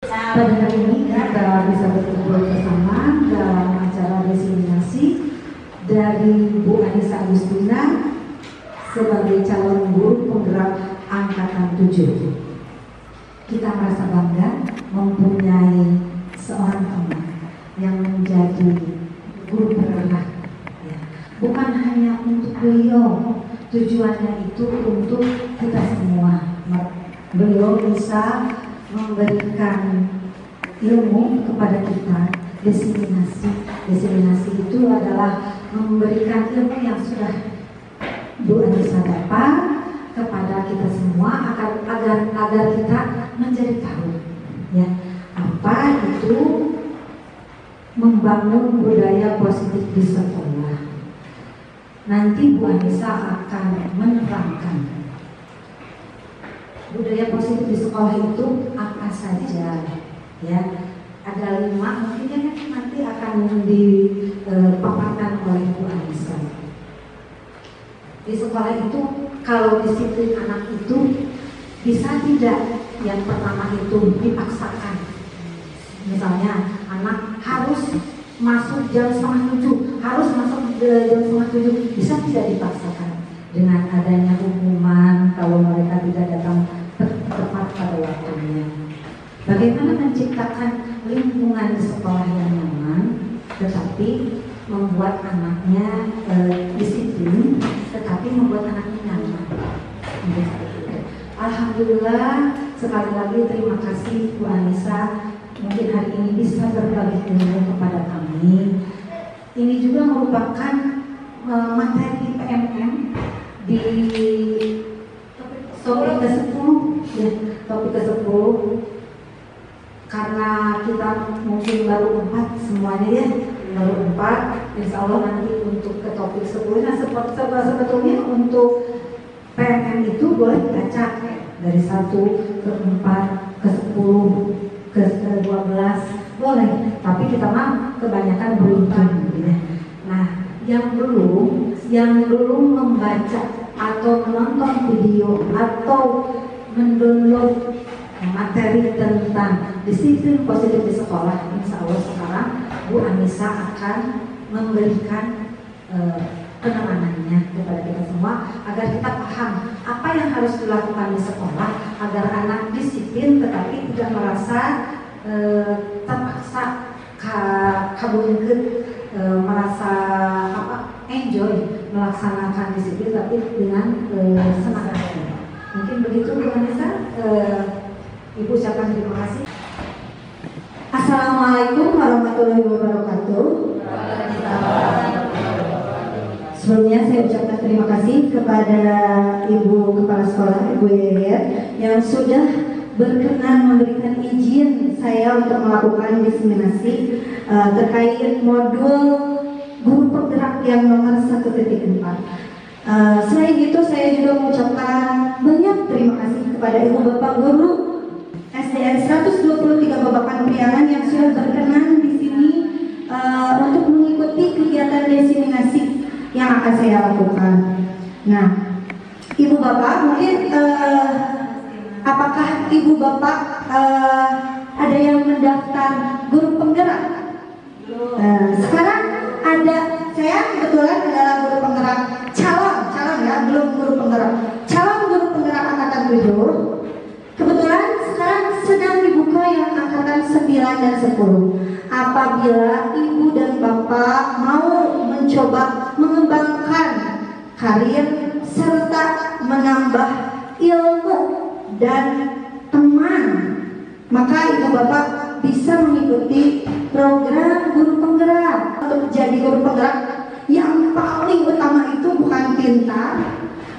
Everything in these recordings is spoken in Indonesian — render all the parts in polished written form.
Pada hari ini kita bisa berkumpul bersama dalam acara diseminasi dari Bu Anissa Agustina sebagai calon guru penggerak angkatan 7. Kita merasa bangga mempunyai seorang teman yang menjadi guru penggerak. Ya. Bukan hanya untuk beliau, tujuannya itu untuk kita semua. Beliau bisa memberikan ilmu kepada kita. Diseminasi itu adalah memberikan ilmu yang sudah Bu Anissa dapat kepada kita semua agar kita menjadi tahu ya apa itu membangun budaya positif di sekolah. Nanti Bu Anissa akan menerangkan budaya positif di sekolah itu apa saja ya. Ada 5 mungkin nanti akan dipaparkan oleh Bu Anissa. Di sekolah itu kalau disiplin anak itu bisa tidak yang pertama itu dipaksakan. Misalnya anak harus masuk jam 6:30, harus masuk jam 6:30, bisa tidak dipaksakan dengan adanya hukuman kalau mereka tidak datang tepat pada waktunya. Bagaimana menciptakan lingkungan di sekolah yang nyaman, tetapi membuat anaknya disiplin, tetapi membuat anaknya nyaman. Alhamdulillah, sekali lagi terima kasih Bu Anissa, mungkin hari ini bisa berbagi ilmu kepada kami. Ini juga merupakan materi PMM di topik ke-10 ya, topik ke-10 karena kita mungkin baru 4 semuanya ya, baru 4. Insya Allah nanti untuk ke topik 10. Nah sebetulnya untuk PMM itu boleh dibaca dari 1 ke 4 ke 10 ke 12 boleh, tapi kita mah kebanyakan beruntung ya. Nah yang belum membaca atau menonton video atau mendownload materi tentang disiplin positif di sekolah, insya Allah sekarang Bu Anissa akan memberikan penanganannya kepada kita semua agar kita paham apa yang harus dilakukan di sekolah agar anak disiplin tetapi tidak merasa terpaksa kabur-kabur, merasa enjoy melaksanakan disiplin tapi dengan senang hati. Mungkin begitu Bu Anissa. Ibu ucapkan terima kasih. Assalamualaikum warahmatullahi wabarakatuh. Sebelumnya saya ucapkan terima kasih kepada Ibu Kepala Sekolah, Ibu Yayat, yang sudah berkenan memberikan izin saya untuk melakukan diseminasi terkait modul guru penggerak yang nomor 1.4. Selain itu saya juga mengucapkan banyak terima kasih kepada Ibu Bapak Guru SDN 123 Babakan Priangan yang sudah berkenan di sini untuk mengikuti kegiatan diseminasi yang akan saya lakukan. Nah, Ibu Bapak mungkin apakah Ibu Bapak ada yang mendaftar guru penggerak? Sekarang ada, saya kebetulan adalah guru penggerak calon ya, belum guru penggerak, calon guru penggerak angkatan 7. Kebetulan sekarang sedang dibuka yang angkatan 9 dan 10. Apabila Ibu dan Bapak mau mencoba mengembangkan karir serta menambah ilmu dan teman, maka Ibu Bapak bisa mengikuti program guru penggerak. Untuk menjadi guru penggerak yang paling utama itu bukan pintar,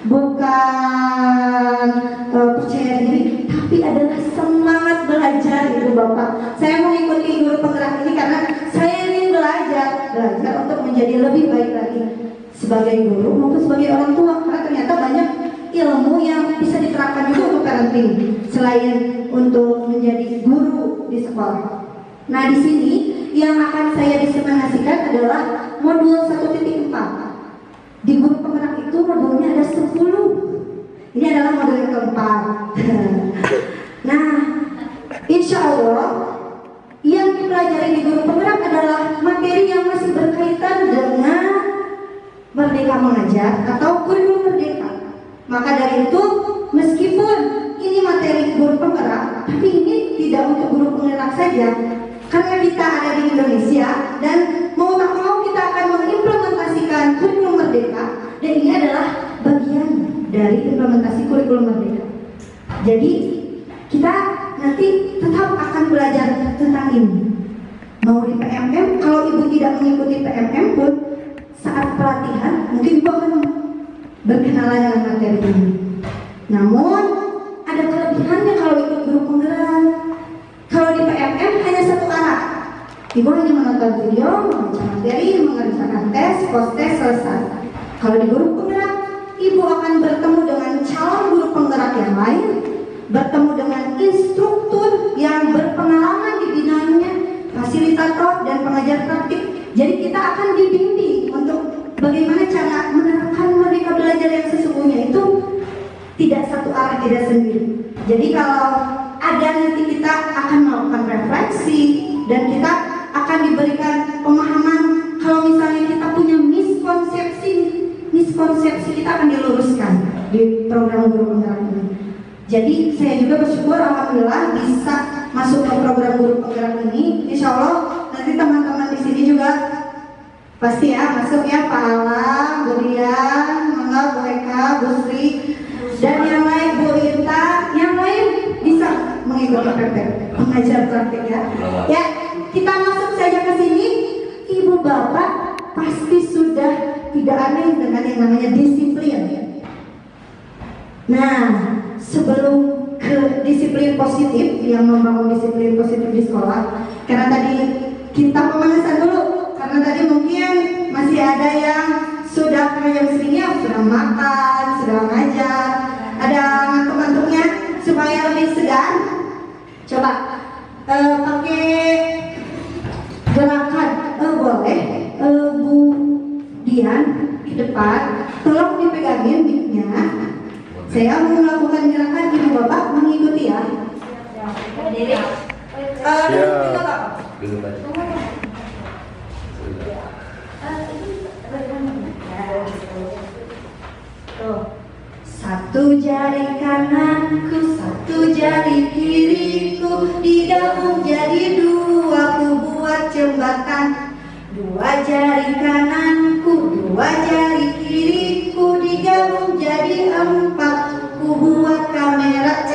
bukan percaya diri, tapi adalah semangat belajar Ibu Bapak. Saya mengikuti guru penggerak ini karena saya ingin belajar untuk menjadi lebih baik lagi sebagai guru maupun sebagai orang tua, karena ternyata banyak ilmu yang bisa diterapkan juga untuk parenting selain untuk menjadi guru di sekolah. Nah, di sini yang akan saya diseminasikan adalah modul 1.4. Di guru penggerak itu modulnya ada 10. Ini adalah modul yang keempat. Nah, insya Allah yang dipelajari di guru penggerak adalah materi yang masih berkaitan dengan Merdeka Mengajar atau kurikulum merdeka. Maka dari itu, meskipun ini materi guru penggerak, tapi ini tidak untuk guru penggerak saja, karena kita ada di Indonesia dan mau tak mau kita akan mengimplementasikan kurikulum merdeka, dan ini adalah bagian dari implementasi kurikulum merdeka. Jadi kita nanti tetap akan belajar tentang ini. Mau di PMM, kalau ibu tidak mengikuti PMM pun saat pelatihan mungkin ibu akan berkenalan dengan materi ini. Namun ada kelebihannya kalau ikut guru penggerak. Kalau di PMM hanya satu arah. Ibu hanya menonton video, membaca materi, mengerjakan tes, post tes, selesai. Kalau di guru penggerak, ibu akan bertemu dengan calon guru penggerak yang lain, bertemu dengan instruktur yang berpengalaman di bidangnya, fasilitator dan pengajar praktik. Jadi kita akan dibimbing untuk bagaimana cara menerapkan merdeka belajar yang sesungguhnya itu tidak satu arah, tidak sendiri. Jadi kalau ada nanti kita akan melakukan refleksi dan kita akan diberikan pemahaman kalau misalnya kita punya miskonsepsi kita akan diluruskan di program guru penggerak ini. Jadi saya juga bersyukur alhamdulillah bisa masuk ke program guru penggerak ini. Insya Allah nanti teman-teman di sini juga pasti ya masuk ya, Pak Alam, Bu Rian, Mangga, Bu Eka, Bu Sri, dan yang lain, Bu Inta, yang lain bisa mengikuti praktek, mengajar praktek ya. Ya, kita masuk saja ke sini. Ibu bapak pasti sudah tidak aneh dengan yang namanya disiplin. Nah, sebelum ke disiplin positif, yang membangun disiplin positif di sekolah, karena tadi kita pemanasan dulu, karena tadi mungkin masih ada yang sudah jam segini ya, sudah makan, sudah ngajar, ada ngantuk-ngantuknya supaya lebih segar. Coba pakai gerakan, boleh Bu Dian di depan, tolong dipegangin mic-nya. Saya mau melakukan gerakan, ibu bapak mengikuti ya. Satu jari kananku, satu jari kiriku, digabung jadi dua, ku buat jembatan. Dua jari kananku, dua jari kiriku, digabung jadi empat, ku buat kamera.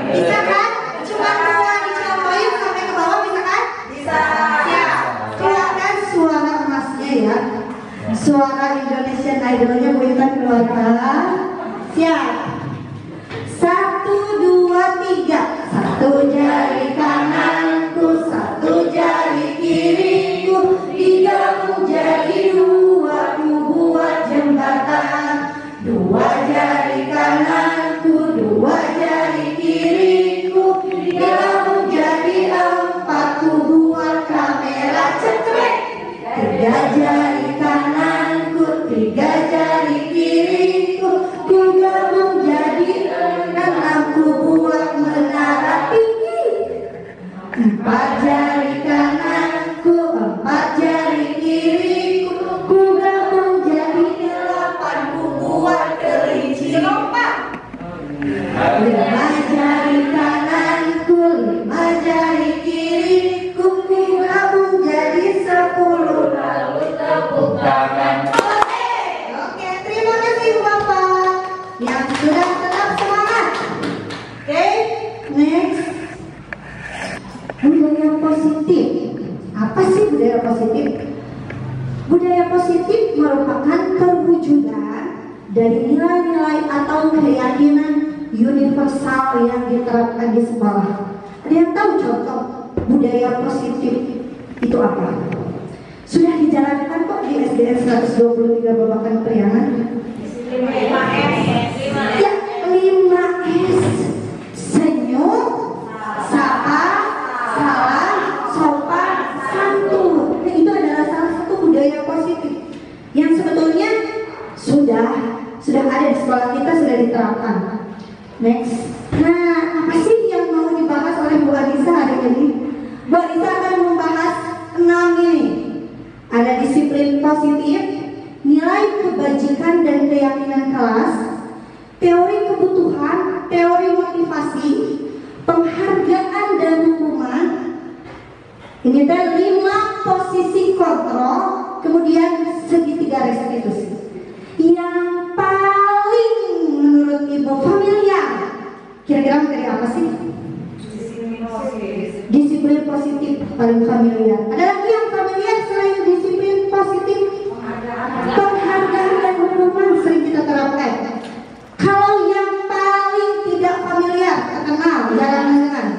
Bisa kan? Cuma dua dicontohin sampai ke bawah, bisa kan? Bisa. Ya, keluarkan suara emasnya ya. Suara Indonesian Idolnya Bu Intan keluarkan. Siap. 1, 2, 3. Satu jari kananku, satu jari kiriku, digabung jadi dua, ku buat jembatan. Dua jari kananku, dua jari kiriku, digabung jadi empat, ku buat kamera cetrek. Tiga jari kananku, tiga jari kiriku, ku gabung jadi enam, ku buat menara tinggi. Empat jari kananku, empat jari kiriku, ku gabung jadi delapan, ku buat kelinci lompat. Lima jari kananku, lima jari kiriku, ku gabung jadi 10, lalu tepuk tangan. Oke, terima kasih Bapak yang sudah tetap semangat. Oke, next. Budaya positif. Apa sih budaya positif? Budaya positif merupakan perwujudan dari nilai-nilai atau keyakinan universal yang diterapkan di sekolah. Ada yang tahu contoh budaya positif itu apa? Sudah dijalankan kok di SDN 123 Babakan Priangan. 5S. Ya, 5S. Senyum, sapa, salam, sopan, santun. Nah, itu adalah salah satu budaya positif yang sebetulnya sudah ada di sekolah kita, sudah diterapkan. Next. Nah, apa sih yang mau Anissa hari ini Bu Anissa akan membahas 6 ini. Ada disiplin positif, nilai kebajikan dan keyakinan kelas, teori kebutuhan, teori motivasi, penghargaan dan hukuman. Ini teh 5 posisi kontrol, kemudian segitiga restitusi. Yang paling menurut Ibu familiar, kira-kira materi apa sih? Disiplin positif paling familiar. Ada lagi yang familiar selain disiplin positif? Penghargaan dan hukuman sering kita terapkan. Kalau yang paling tidak familiar, terkenal, jarang-jarang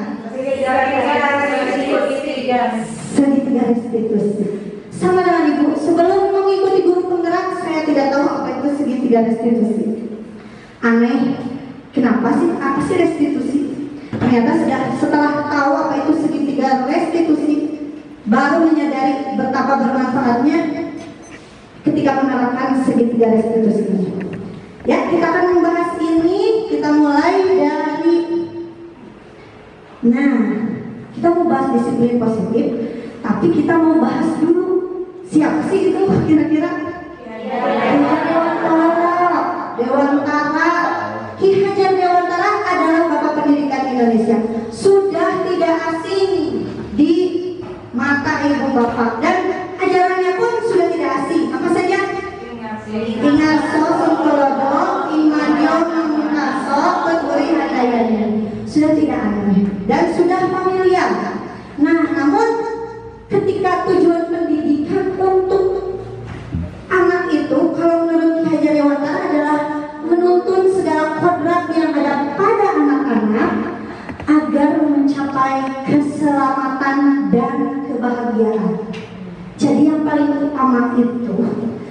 segitiga restitusi. Sama dengan Ibu, sebelum mengikuti guru penggerak, saya tidak tahu apa itu segitiga restitusi. Aneh, kenapa sih? Apa sih restitusi? Ternyata setelah tahu apa itu segitiga restitusi, baru menyadari betapa bermanfaatnya ketika menerapkan segitiga restitusi ini. Ya, kita akan membahas ini. Kita mulai dari, kita mau bahas disiplin positif, tapi kita mau bahas dulu siapa sih itu kira-kira? Dewantara. Ki Hajar Dewantara adalah Bapak Pendidikan Indonesia. Sudah tidak asing di mata ibu bapak dan ajarannya pun sudah tidak asing. Apa saja? Ingaso, Sengkolodo, Imanyo, Munaso, Teguri, Hadayanya. Sudah tidak aneh dan sudah familiar. Nah, namun ketika tujuan pendidikan untuk anak itu, kalau menurut Ki Hajar Dewantara adalah menuntun segala kodrat yang ada pada anak-anak agar mencapai keselamatan dan kebahagiaan. Jadi yang paling utama itu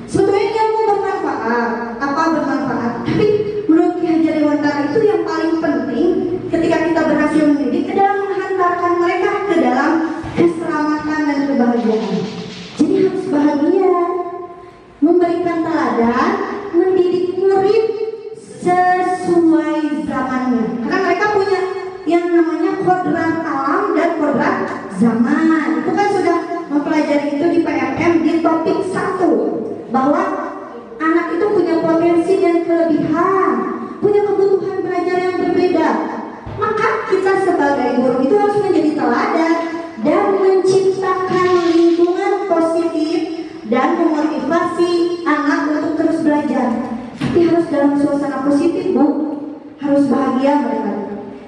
sebetulnya ilmu bermanfaat, apa bermanfaat, tapi menurut Ki Hajar Dewantara itu yang paling penting ketika kita berhasil mendidik adalah menghantarkan mereka ke dalam keselamatan dan kebahagiaan. Jadi harus bahagia, memberikan teladan, mendidik murid sesuai zamannya. Karena mereka punya yang namanya kodrat alam dan kodrat zaman. Itu kan sudah mempelajari itu di PMM di topik 1, bahwa anak itu punya potensi dan kelebihan, punya kebutuhan belajar yang berbeda. Maka kita sebagai guru itu harus menjadi teladan dan menciptakan lingkungan positif dan memotivasi anak untuk terus belajar. Tapi harus dalam suasana positif, Bu. Harus bahagia mereka.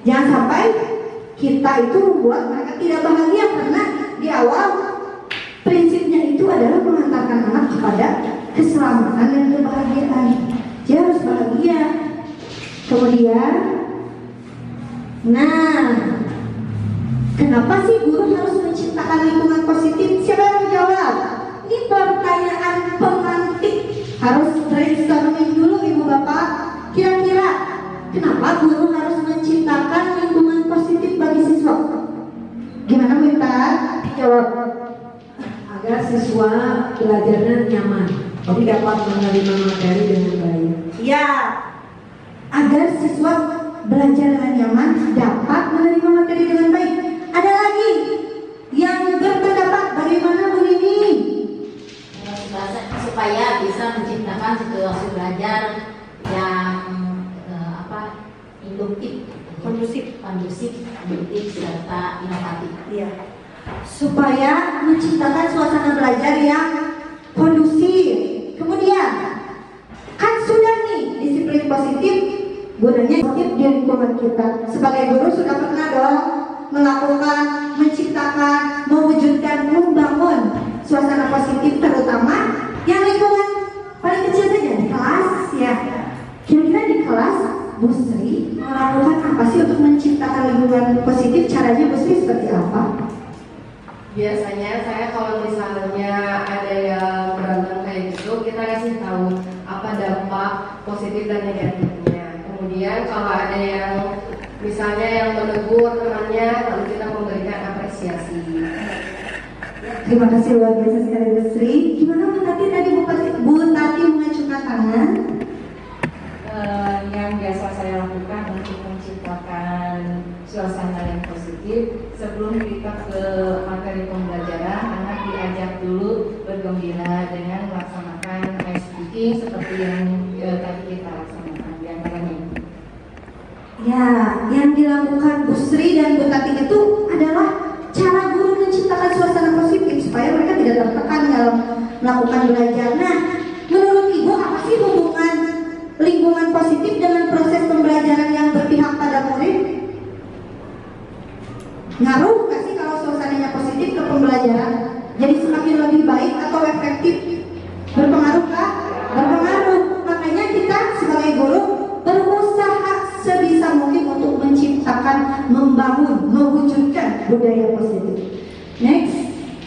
Jangan sampai kita itu membuat mereka tidak bahagia, karena di awal prinsipnya itu adalah mengantarkan anak kepada keselamatan dan kebahagiaan. Dia harus bahagia. Kemudian, kenapa sih guru harus menciptakan lingkungan positif? Siapa yang mau jawab? Ini pertanyaan pemantik. Harus brainstorming dulu Ibu Bapak. Kira-kira kenapa guru harus menciptakan lingkungan positif bagi siswa? Gimana Bu Intan? Jawab. Agar siswa belajarnya nyaman, jadi dapat menerima materi dengan baik. Ya, agar siswa belajar dengan nyaman, dapat menerima materi dengan baik. Ada lagi yang berpendapat bagaimana Bu Nini? Supaya bisa menciptakan situasi belajar yang induktif, kondusif, serta inovatif. Iya. Supaya menciptakan suasana belajar yang kondusif. Kemudian, kan sudah nih disiplin positif, gunanya positif di lingkungan kita. Sebagai guru sudah pernah dong melakukan, menciptakan, mewujudkan, membangun suasana positif, terutama yang lingkungan paling kecil saja di kelas ya. Kira-kira di kelas Bu Sri melakukan apa sih untuk menciptakan lingkungan positif? Caranya Bu Sri seperti apa? Biasanya saya kalau misalnya ada yang berantem kayak gitu, kita kasih tahu apa dampak positif dan negatifnya. Kemudian kalau ada yang misalnya yang menegur temannya, lalu kita memberikan apresiasi. Terima kasih luar biasa sekali Bu Sri. Gimana Bu Tati tadi Bu Tati mengacungkan tangan? Yang biasa saya lakukan untuk menciptakan suasana yang positif, sebelum mungkin seperti yang tadi kita laksanakan di antaranya. Ya, yang dilakukan Bu Sri dan Bu Tati itu adalah cara guru menciptakan suasana positif supaya mereka tidak tertekan dalam melakukan belajar. Nah, menurut Ibu apa sih hubungan lingkungan positif dengan proses pembelajaran yang berpihak pada murid? Ngaruh nggak sih kalau suasananya positif ke pembelajaran? Jadi semakin lebih baik atau efektif? Berpengaruh kah? Berpengaruh. Makanya kita sebagai guru berusaha sebisa mungkin untuk menciptakan, membangun, mewujudkan budaya positif. Next.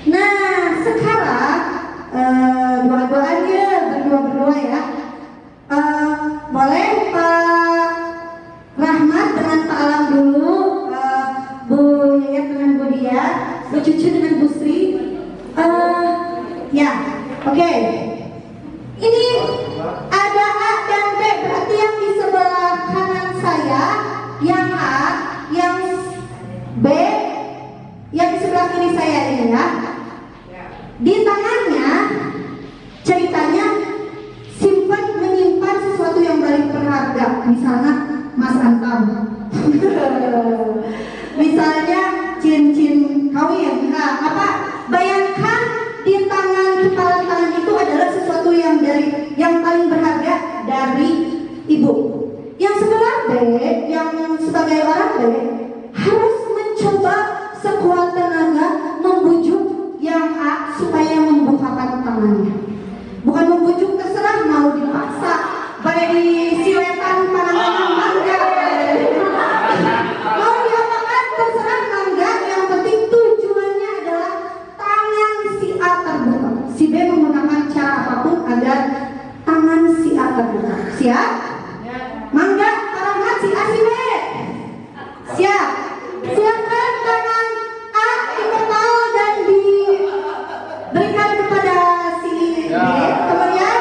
Nah, sekarang doa-doanya berdua ya. Boleh Pak Rahmat dengan Pak Alam dulu, Bu Yayat dengan Bu Dia, Bu Cucu dengan Bu Sri. Ya, oke. Ini ada A dan B, berarti yang di sebelah kanan saya, yang A, yang B, yang di sebelah kiri saya ini ya. Di tangannya ceritanya simpan menyimpan sesuatu yang paling berharga, misalnya Mas Antam. Misalnya cincin kawin. Nah, apa? Bayangkan di kepala tangan itu adalah sesuatu yang paling berharga dari Ibu. Yang sebelah B, yang sebagai orang B, harus mencoba sekuat tenaga membujuk yang A supaya membukakan tangannya. Bukan membujuk terserah, mau dipaksa pada disiletan panangan mangga. Mau diapakan terserah mangga, yang penting tujuannya adalah tangan si A terbuka. Si B menggunakan cara apapun agar tangan si A terbuka. Siap? Mangga, Rahmat si A si B. Siap? Silakan tangan A dikepal dan diberikan kepada si B. Kemudian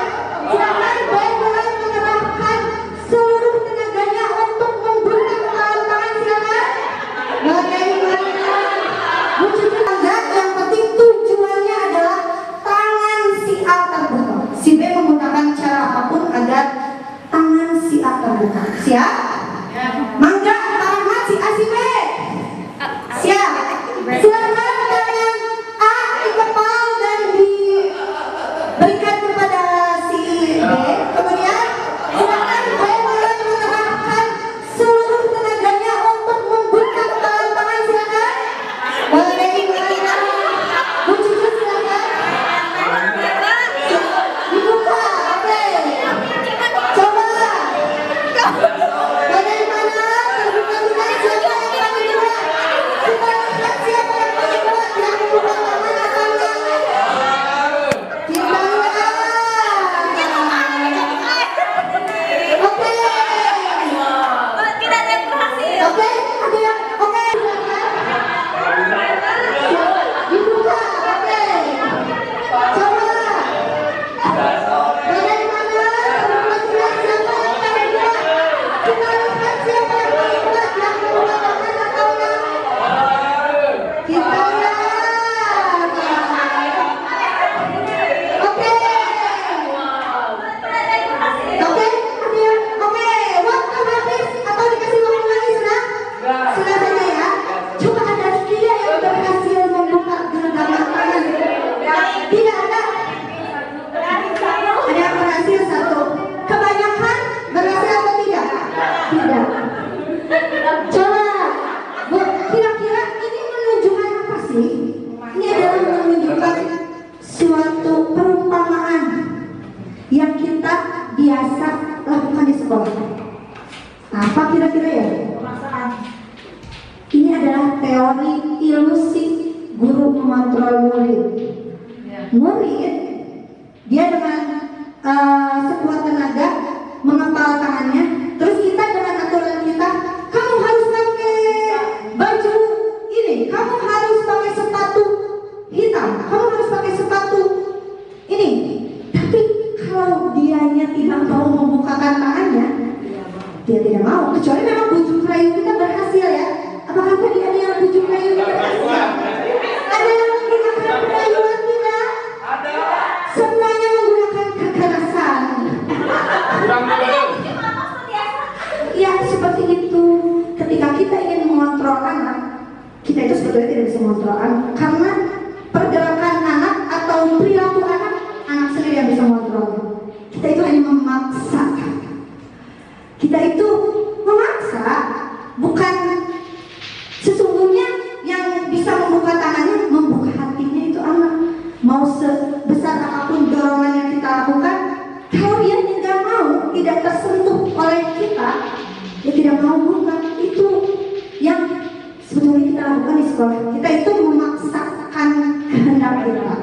silakan B mulai mengerahkan seluruh tenaganya untuk membuka tangan. Silakan. Bagaimana? Wujud tangga yang penting tujuannya adalah tangan si A terbuka. Si B menggunakan cara apapun agar tangan si A terbuka. Siap? Mangga, Rahmat si A si B. Siap. Silakan tangan A dikepal dan diberikan kepada si B. Kemudian silakan B mulai mengerahkan seluruh tenaganya untuk membuka tangan. Silakan. Bagaimana? Wujudnya silakan. Dibuka. Oke. Coba. Bagaimana? Terbuka tidak? Siapa yang paling kuat? Kita lihat siapa yang paling kuat yang membuka tangan atau enggak? Kita lihat. Oke. Tidak ada yang berhasil. Oke, ada yang oke. Dibuka. Oke. Coba. Bagaimana? Terbuka tidak? Siapa yang paling kuat? Kita lihat siapa yang paling kuat yang membuka tangan atau enggak? Kita lihat. Oke. Oke, ada yang oke. Waktu habis atau dikasih waktu lagi sudah? Sudah saja ya. Coba ada tidak yang berhasil membuka genggaman tangan? Tidak ada. Ada yang berhasil satu. Kebanyakan berhasil atau tidak? Tidak. Coba, Bu, kira-kira ini menunjukkan apa sih? Ini adalah menunjukkan suatu perumpamaan yang kita biasa lakukan di sekolah. Apa kira-kira ya? Ini adalah teori ilusi guru mengontrol murid. Murid, dia dengan sekuat tenaga mengepal tangannya, terus kita dengan aturan kita, kamu harus pakai baju ini, kamu harus pakai sepatu hitam, kamu harus pakai sepatu ini. Tapi kalau dianya tidak mau membukakan tangannya, dia tidak mau, kecuali memang bujuk rayu kita berhasil ya. Apakah tadi ada yang bujuk rayu kita berhasil? Ada yang menggunakan perayuan tidak? Semuanya menggunakan kekerasan. sekolah kita itu memaksakan kehendak kita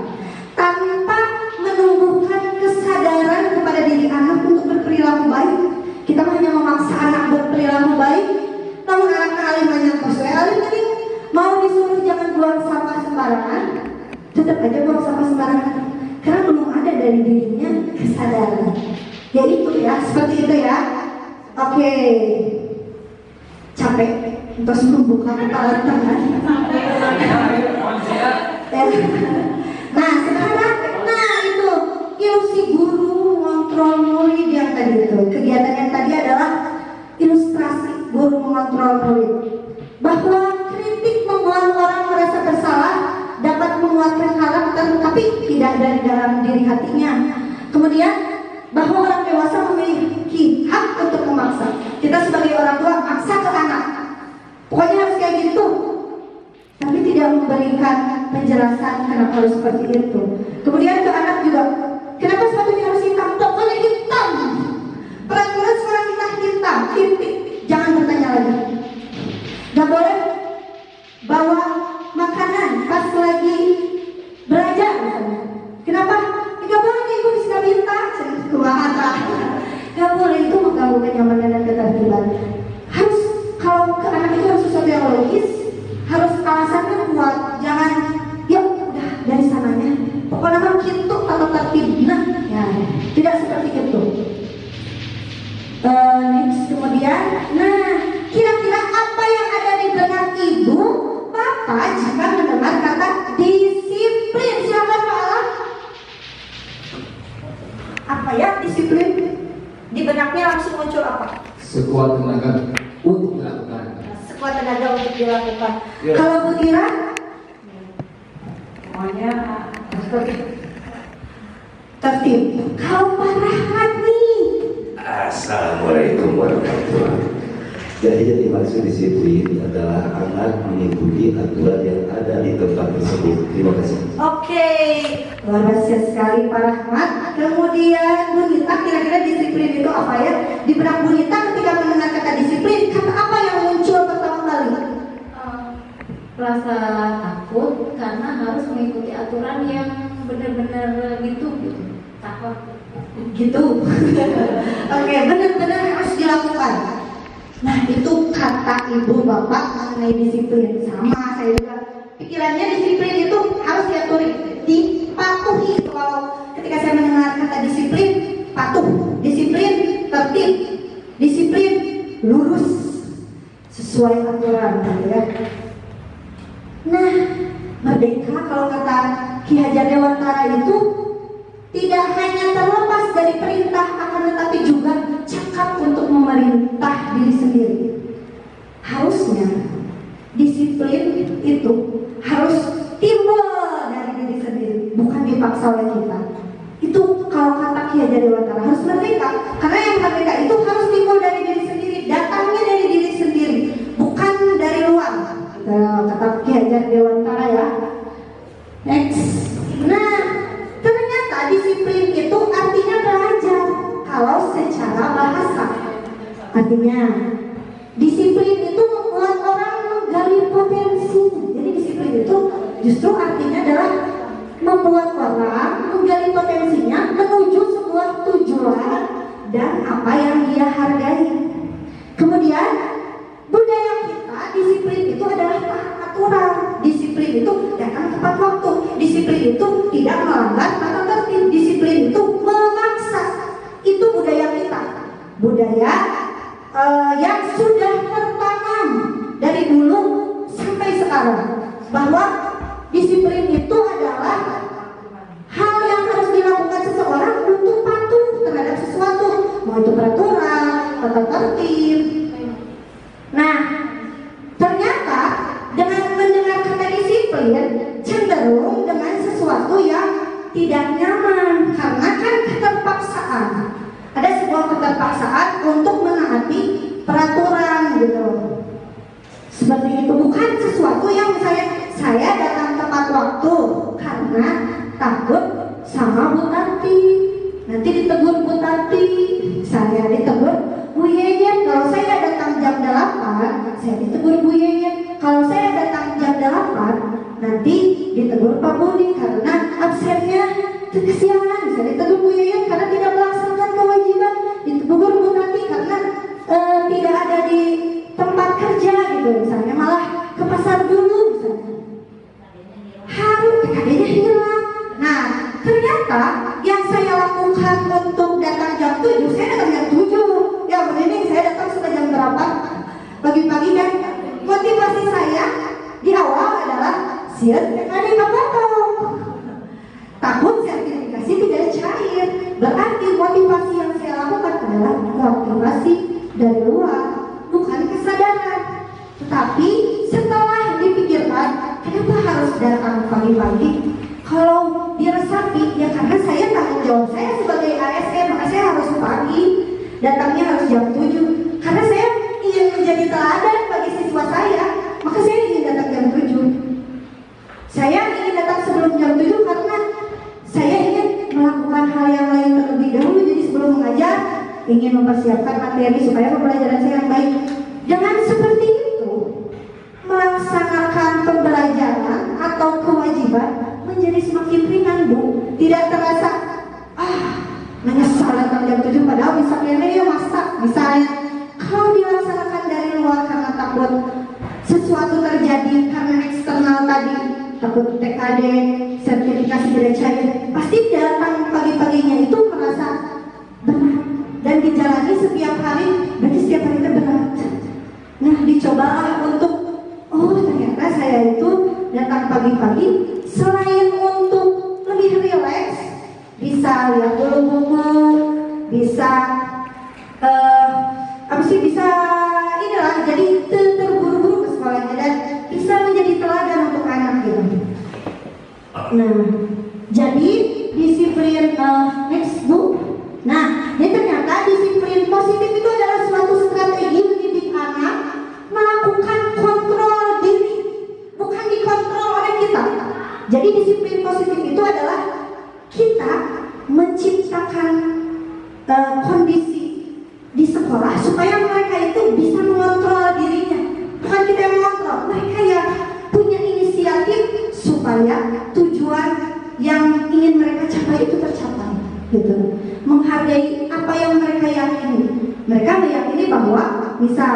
tanpa menumbuhkan kesadaran kepada diri anak untuk berperilaku baik. Kita hanya memaksa anak berperilaku baik, namun anak alimanya sesuai alim tadi mau disuruh jangan buang sampah sembarangan, tetap aja buang sampah sembarangan karena belum ada dari dirinya kesadaran. Ya itu ya, seperti itu ya. Oke, capek terus membuka kepala tangan. Nah sekarang, itu ilusi guru mengontrol murid yang tadi itu. Kegiatan yang tadi adalah ilustrasi guru mengontrol murid. Bahwa kritik membuat orang merasa bersalah, dapat menguatkan karakter, tapi tidak dari dalam diri hatinya. Kemudian bahwa orang dewasa memiliki hak untuk memaksa. Kita sebagai orang tua maksa ke anak, pokoknya harus kayak gitu, tapi tidak memberikan penjelasan kenapa harus seperti itu. Kemudian ke anak juga, kenapa sepatunya harus hitam? Pokoknya hitam. Peraturan sekarang kita hitam, titik. Jangan bertanya lagi. Gak boleh bawa makanan pas lagi belajar misalnya. Kenapa? Gak boleh, ibu bisa minta. Kemahatan. Gak boleh, itu mengganggu kenyamanan dan ketertiban. Harus, kalau ke anak itu harus sesuatu yang logis, harus alasannya kuat. Jangan, ya udah dari sananya. Pokoknya mah gitu atau tertib. Nah, ya, tidak seperti itu. Next, kemudian, kira-kira apa yang ada di benak ibu, bapak jika mendengar kata disiplin? Silakan Pak Alam. Apa ya disiplin? Di benaknya langsung muncul apa? Sekuat tenaga untuk dilakukan. Sekuat tenaga untuk dilakukan. Ya. Kalau Bu Tira? Semuanya Tertib. Kalau Pak Rahmat nih? Assalamualaikum warahmatullahi wabarakatuh. Jadi yang dimaksud disiplin adalah anak mengikuti aturan yang ada di tempat tersebut. Terima kasih. Oke, luar biasa sekali Pak Rahmat. Kemudian Bu Nita, kira-kira disiplin itu apa ya? Di benak Bu Nita ketika mendengar kata disiplin, kata apa yang muncul pertama kali? Rasa takut karena harus mengikuti aturan yang benar-benar gitu. Takut Gitu. Oke, benar-benar harus dilakukan. Nah, itu kata ibu bapak mengenai disiplin. Sama saya juga. Pikirannya disiplin itu harus diatur, dipatuhi. Kalau ketika saya mendengar kata disiplin, patuh, disiplin, tertib, disiplin, lurus, sesuai aturan, ya. Nah, merdeka kalau kata Ki Hajar Dewantara itu tidak hanya terlepas dari perintah, akan tetapi juga cakap untuk memerintah diri sendiri. Harusnya disiplin itu harus timbul dari diri sendiri, bukan dipaksa oleh kita. Itu kalau kata Ki Hajar Dewantara, harus merdeka. Karena yang merdeka itu harus timbul dari diri sendiri, datangnya dari diri sendiri, bukan dari luar. Kata Ki Hajar Dewantara ya. Next. Nah, ternyata disiplin itu artinya belajar. Kalau secara bahasa, artinya disiplin itu membuat orang menggali potensinya. Jadi disiplin itu justru artinya adalah membuat orang menggali potensinya menuju sebuah tujuan dan apa yang dia hargai. Kemudian budaya kita, disiplin itu adalah aturan. Disiplin itu datang tepat waktu. Disiplin itu tidak melanggar tata tertib. Disiplin itu memaksa. Itu budaya kita. Budaya yang sudah tertanam dari dulu sampai sekarang, bahwa disiplin itu adalah hal yang harus dilakukan seseorang untuk patuh terhadap sesuatu, mau itu peraturan, tata tertib. Nah, ternyata dengan mendengar kata disiplin cenderung dengan sesuatu yang tidak nyaman, karena kan keterpaksaan. Ada sebuah keterpaksaan untuk menaati peraturan gitu. Seperti itu, bukan sesuatu yang misalnya saya datang tepat waktu karena takut sama Bu Tati. Nanti ditegur Bu Tati, saya ditegur Bu Yeyen. Kalau saya datang jam 8, saya ditegur Bu Yeyen. Kalau saya datang jam 8, sieun TKD kapotong. Takut sertifikasi tidak cair. Berarti motivasi yang saya lakukan adalah motivasi dari luar, bukan kesadaran. Tetapi setelah dipikirkan, kenapa harus datang pagi-pagi? Kalau diresapi, ya karena saya tanggung jawab saya sebagai ASN, maka saya harus pagi, datangnya harus jam 7. Karena saya ingin menjadi teladan bagi siswa saya, maka saya ingin datang jam 7. Saya ingin datang sebelum jam 7 karena saya ingin melakukan hal yang lain terlebih dahulu. Jadi sebelum mengajar, ingin mempersiapkan materi supaya pembelajaran saya yang baik. Jangan seperti itu. Melaksanakan pembelajaran atau kewajiban menjadi semakin ringan, Bu. Tidak terasa menyesal datang jam 7 padahal misalnya ya masak. Misalnya kalau dilaksanakan dari luar karena takut sesuatu terjadi karena eksternal tadi, takut TKD, sertifikasi tidak cair, pasti datang pagi-paginya itu merasa berat dan dijalani setiap hari, berarti setiap hari itu berat. Nah, dicobalah untuk ternyata saya itu datang pagi-pagi selain untuk lebih rileks, bisa lihat dulu buku, bisa bisa inilah, jadi terburu-buru ke sekolahnya dan bisa menjadi teladan untuk anak gitu. Nah, jadi disiplin next book. Nah, ini ternyata disiplin positif itu adalah suatu strategi mendidik anak melakukan kontrol diri, bukan dikontrol oleh kita. Jadi disiplin positif itu adalah kita menciptakan kondisi di sekolah supaya mereka itu bisa mengontrol dirinya, bukan kita yang mengontrol. Mereka yang punya inisiatif supaya tujuan yang ingin mereka capai itu tercapai, gitu. Menghargai apa yang mereka yakini. Mereka meyakini bahwa misal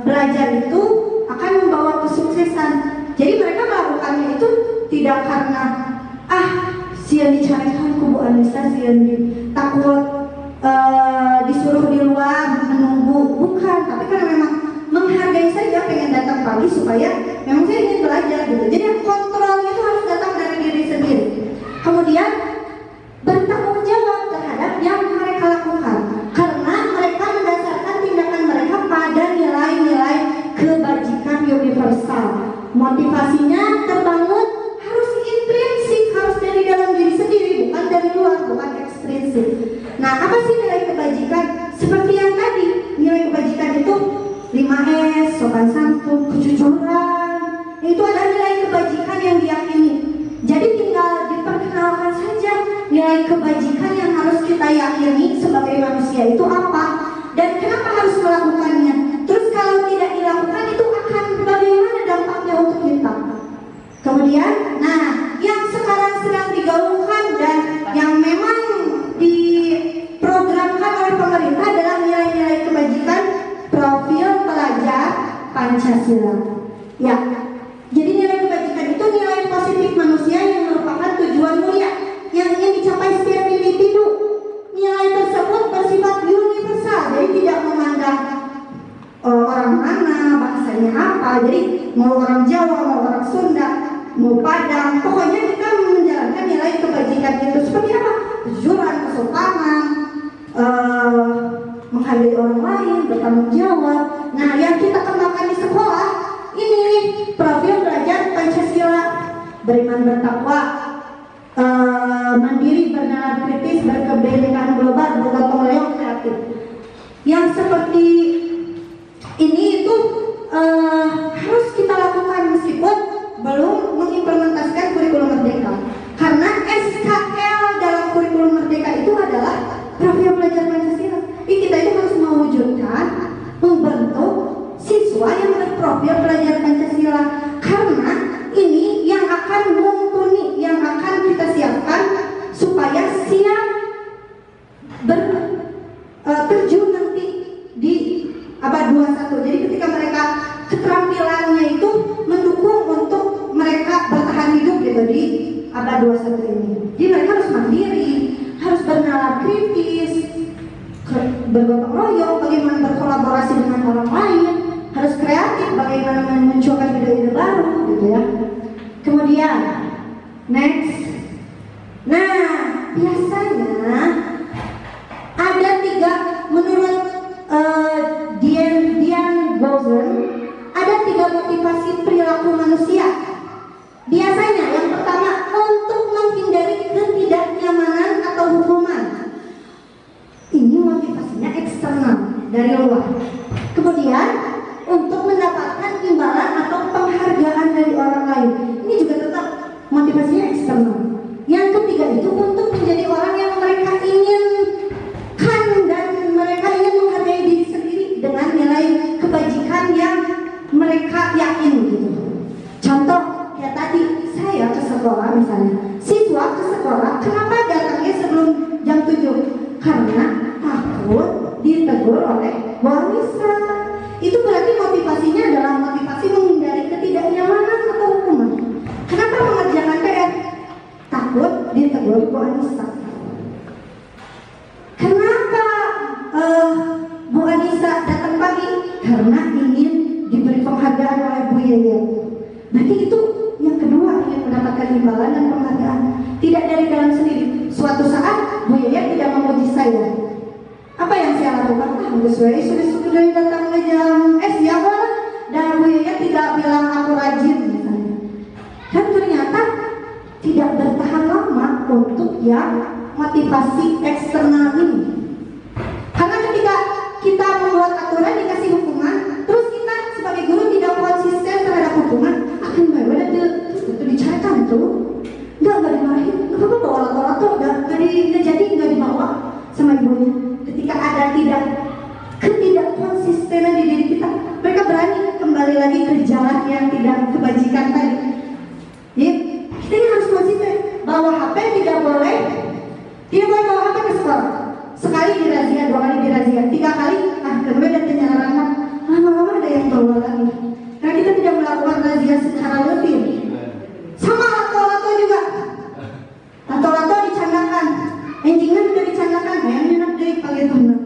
belajar itu akan membawa kesuksesan. Jadi mereka melakukannya itu tidak karena sian dicarikan kubu Anissa, sian takut disuruh di luar menunggu, bukan, tapi karena memang menghargai saja, pengen datang pagi supaya memang saya ingin belajar gitu. Jadi kontrolnya itu harus datang dari diri sendiri. Kemudian bertanggung jawab terhadap yang mereka lakukan, karena mereka mendasarkan tindakan mereka pada nilai-nilai kebajikan universal. Motivasinya terbangun harus intrinsik, harus dari dalam diri sendiri, bukan dari luar, bukan ekstrinsik. Nah, apa sih nilai kebajikan? Seperti yang tadi, nilai kebajikan itu 5S, sopan santun, kejujuran. Itu adalah nilai kebajikan yang diyakini. Jadi tinggal diperkenalkan saja nilai kebajikan yang harus kita yakini sebagai manusia itu apa dan kenapa harus melakukannya. Terus kalau tidak dilakukan itu akan bagaimana dampaknya untuk kita. Kemudian, nah, yang sekarang sedang digaungkan dan yang memang diprogramkan oleh pemerintah adalah nilai-nilai kebajikan profil pelajar Pancasila. Ya, jadi nilai kebajikan itu nilai positif manusia yang merupakan tujuan mulia yang ingin dicapai setiap individu. Nilai tersebut bersifat universal, jadi tidak memandang orang mana, bahasanya apa. Jadi mau orang Jawa, mau orang Sunda, mau Padang, pokoknya kita menjalankan nilai kebajikan itu seperti apa? Kejujuran, kesopanan, menghargai orang lain, bertanggung jawab. Nah, yang kita kenalkan di sekolah ini profil belajar Pancasila, beriman bertakwa, mandiri, bernalar kritis, berkebinekaan global, bergotong royong, kreatif. Yang seperti ini itu harus kita lakukan meskipun belum mengimplementasikan kurikulum merdeka. Karena SKL dalam kurikulum merdeka itu adalah profil belajar Pancasila. Jadi kita itu harus mewujudkan, membentuk siswa yang berprofil belajar Pancasila. Karena ini yang akan mumpuni, yang akan kita siapkan supaya siap terjun nanti di abad 21. Jadi ketika mereka keterampilannya itu mendukung untuk mereka bertahan hidup gitu di abad 21 ini. Jadi mereka harus mandiri, harus bernalar kritis, bergotong royong, bagaimana berkolaborasi dengan orang lain, harus kreatif bagaimana memunculkan ide-ide baru gitu ya. Kemudian next, nah biasanya ada 3 menurut Diane Bowser, ada 3 motivasi perilaku manusia. Biasanya yang pertama untuk menghindari ketidaknyamanan atau hukuman. Ini motivasinya eksternal dari luar. Kemudian untuk mendapatkan imbalan atau penghargaan dari orang lain. Ini juga tetap motivasinya eksternal. Yang ketiga itu untuk menjadi orang yang mereka inginkan dan mereka ingin menghargai diri sendiri dengan nilai kebajikan yang mereka yakin gitu. Contoh kayak tadi saya ke sekolah misalnya, siswa ke sekolah kenapa datangnya sebelum jam 7? Karena takut ditegur oleh wanita. Itu berarti motivasinya adalah motivasi menghindari ketidaknyamanan atau hukuman. Kenapa mengerjakan PR? Takut ditegur Bu Anissa. Kenapa Bu Anissa datang pagi? Karena ingin diberi penghargaan oleh Bu Yaya. Berarti itu yang kedua, ingin mendapatkan imbalan dan penghargaan. Tidak dari dalam sendiri. Suatu saat Bu Yaya tidak memuji saya. Apa yang saya lakukan? Saya sudah datang ke jam siapa? Dan Bu Yaya tidak bilang aku rajin misalnya. Dan ternyata tidak bertahan lama untuk yang motivasi eksternal ini. Karena ketika kita membuat aturan dikasih hukuman, terus kita sebagai guru tidak konsisten terhadap hukuman, akan bawa itu dicarikan tuh, nggak dimarahin, nggak apa-apa bawa lato-lato, nggak jadi nggak dibawa sama ibunya. Ketika ada tidak konsistenan di diri kita, mereka berani kembali lagi ke jalan yang tidak kebajikan tadi. Ya, kita ini harus konsisten. Bawa HP tidak boleh bawa HP ke sekolah. Sekali dirazia, 2 kali dirazia, 3 kali, kedua dan penyerangan. Lama-lama ada yang bawa lagi. Karena kita tidak melakukan razia secara rutin. Sama lato-lato juga. Lato-lato dicandakan, enjingan juga dicandakan, yang enak dari pagi tuna.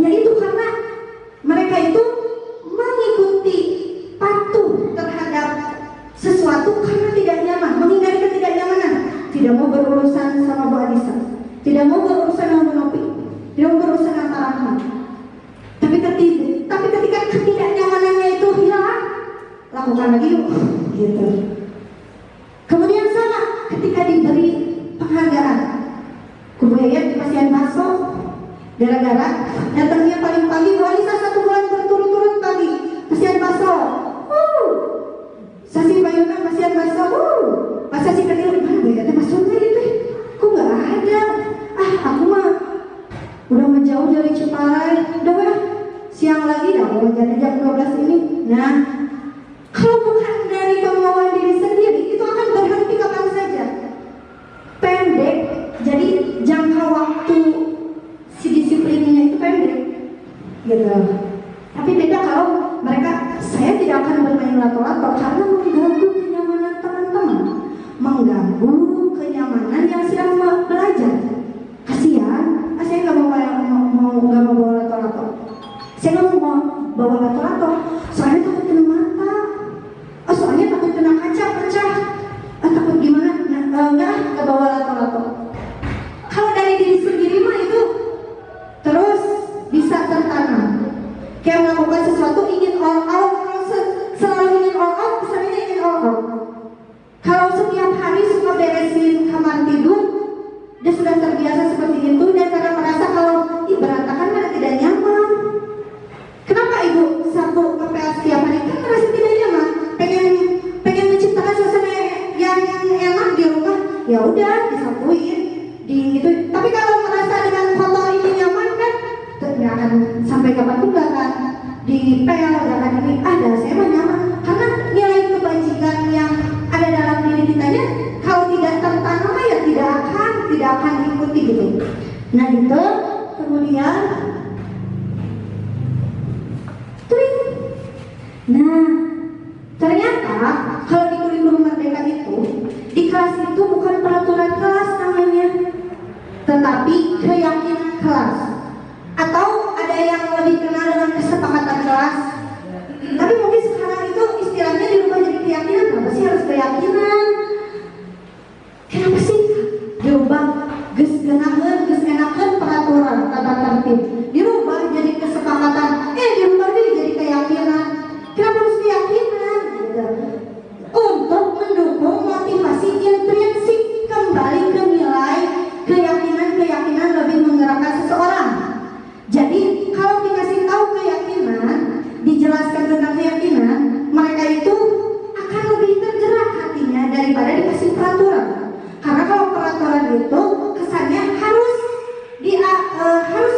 Ya itu karena mereka itu mengikuti patuh terhadap sesuatu karena tidak nyaman, menghindari ketidaknyamanan. Tidak mau berurusan sama Bu Anissa, tidak mau berurusan sama Bu Nopi, tidak mau berurusan sama Pak Rahman. Tapi ketika ketidaknyamanannya itu hilang, lakukan lagi yuk, gitu. Kemudian sama ketika diberi penghargaan, Bu Yaya pasien bakso, gara-gara datangnya paling pagi, Bu Anissa 1 bulan berturut-turut pagi, pasien bakso. Sasi Bayunan pasien bakso. Pas Sasi Kedil mana Bu Yaya baksonya itu? Kok nggak ada? Aku mah udah menjauh dari Ciparai, udah ya siang lagi dah mau jadi jam 12 ini. Nah, kalau bukan dari kemauan diri sendiri, itu akan berhenti kapan saja. Pendek, jadi jangka waktu si disiplinnya itu pendek, gitu. Tapi beda kalau mereka, saya tidak akan bermain lato-lato karena mengganggu kenyamanan teman-teman, mengganggu kenyamanan yang sedang belajar. Kasihan, saya nggak mau bawa lato-lato. Saya nggak mau bawa lato-lato, soalnya takut kena mata, soalnya takut kena kaca pecah, takut gimana? Nggak bawa lato-lato. Kalau dari diri sendiri mah itu terus bisa tertanam. Kayak melakukan sesuatu ingin all out, selalu ingin all out, kesannya ingin all out. Kalau setiap hari suka beresin kamar tidur, dia sudah terbiasa seperti itu dan karena merasa kalau berantakan mana tidak nyaman. Kenapa ibu sapu ngepel setiap hari? Kan merasa tidak nyaman, pengen menciptakan suasana yang enak di rumah. Ya udah disapuin, itu. Tapi kalau merasa dengan kotor ini nyaman kan, nggak akan sampai kapan pun nggak akan dipel, nggak akan ini. Dah saya mah nyaman karena nilai kebajikan yang ada dalam diri kitanya kalau tidak tertanam ya tidak akan diikuti gitu. Nah itu kemudian nah ternyata kalau di kurikulum merdeka itu di kelas itu bukan peraturan kelas namanya, tetapi keyakinan kelas, atau ada yang lebih kenal dengan kesepakatan keyakinan lebih menggerakkan seseorang. Jadi kalau dikasih tahu keyakinan, dijelaskan tentang keyakinan, mereka itu akan lebih tergerak hatinya daripada dikasih peraturan. Karena kalau peraturan itu kesannya harus